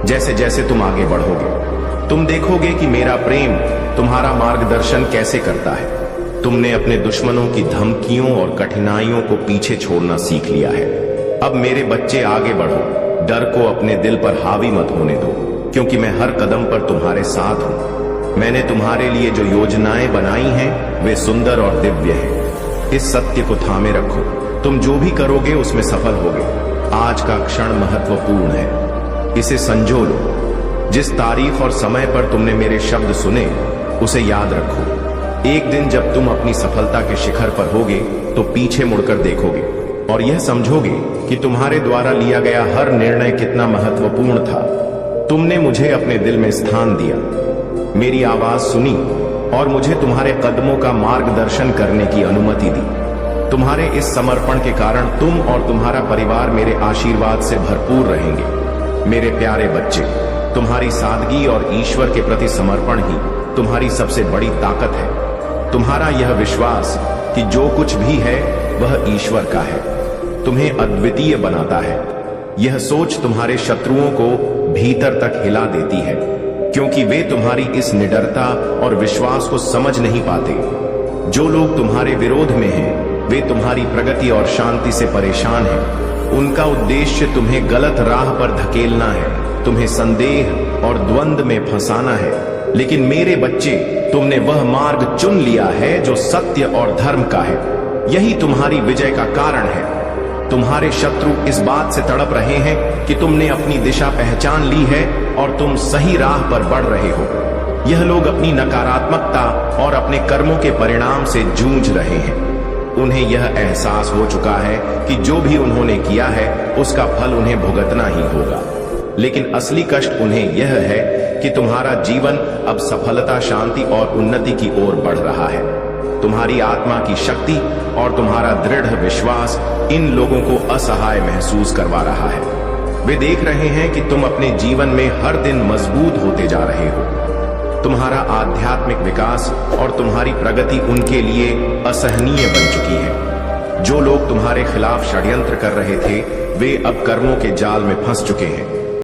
जैसे जैसे तुम आगे बढ़ोगे, तुम देखोगे कि मेरा प्रेम तुम्हारा मार्गदर्शन कैसे करता है। तुमने अपने दुश्मनों की धमकियों और कठिनाइयों को पीछे छोड़ना सीख लिया है। अब मेरे बच्चे, आगे बढ़ो। डर को अपने दिल पर हावी मत होने दो, क्योंकि मैं हर कदम पर तुम्हारे साथ हूं। मैंने तुम्हारे लिए जो योजनाएं बनाई हैं, वे सुंदर और दिव्य हैं। इस सत्य को थामे रखो। तुम जो भी करोगे उसमें सफल होगे। आज का क्षण महत्वपूर्ण है, इसे संजो लो। जिस तारीख और समय पर तुमने मेरे शब्द सुने, उसे याद रखो। एक दिन जब तुम अपनी सफलता के शिखर पर होगे, तो पीछे मुड़कर देखोगे और यह समझोगे कि तुम्हारे द्वारा लिया गया हर निर्णय कितना महत्वपूर्ण था। तुमने मुझे अपने दिल में स्थान दिया, मेरी आवाज सुनी और मुझे तुम्हारे कदमों का मार्गदर्शन करने की अनुमति दी। तुम्हारे इस समर्पण के कारण तुम और तुम्हारा परिवार मेरे आशीर्वाद से भरपूर रहेंगे। मेरे प्यारे बच्चे, तुम्हारी सादगी और ईश्वर के प्रति समर्पण ही तुम्हारी सबसे बड़ी ताकत है। तुम्हारा यह विश्वास कि जो कुछ भी है वह ईश्वर का है तुम्हें अद्वितीय बनाता है। यह सोच तुम्हारे शत्रुओं को भीतर तक हिला देती है, क्योंकि वे तुम्हारी इस निडरता और विश्वास को समझ नहीं पाते। जो लोग तुम्हारे विरोध में हैं, वे तुम्हारी प्रगति और शांति से परेशान हैं। उनका उद्देश्य तुम्हें गलत राह पर धकेलना है, तुम्हें संदेह और द्वंद्व में फंसाना है। लेकिन मेरे बच्चे, तुमने वह मार्ग चुन लिया है जो सत्य और धर्म का है। यही तुम्हारी विजय का कारण है। तुम्हारे शत्रु इस बात से तड़प रहे हैं कि तुमने अपनी दिशा पहचान ली है और तुम सही राह पर बढ़ रहे हो। यह लोग अपनी नकारात्मकता और अपने कर्मों के परिणाम से जूझ रहे हैं। उन्हें यह एहसास हो चुका है कि जो भी उन्होंने किया है उसका फल उन्हें भुगतना ही होगा। लेकिन असली कष्ट उन्हें यह है कि तुम्हारा जीवन अब सफलता, शांति और उन्नति की ओर बढ़ रहा है। तुम्हारी आत्मा की शक्ति और तुम्हारा दृढ़ विश्वास इन लोगों को असहाय महसूस करवा रहा है। वे देख रहे हैं कि तुम अपने जीवन में हर दिन मजबूत होते जा रहे हो। तुम्हारा आध्यात्मिक विकास और तुम्हारी प्रगति उनके लिए असहनीय बन चुकी है। जो लोग तुम्हारे खिलाफ षड्यंत्र कर रहे थे, वे अब कर्मों के जाल में फंस चुके हैं।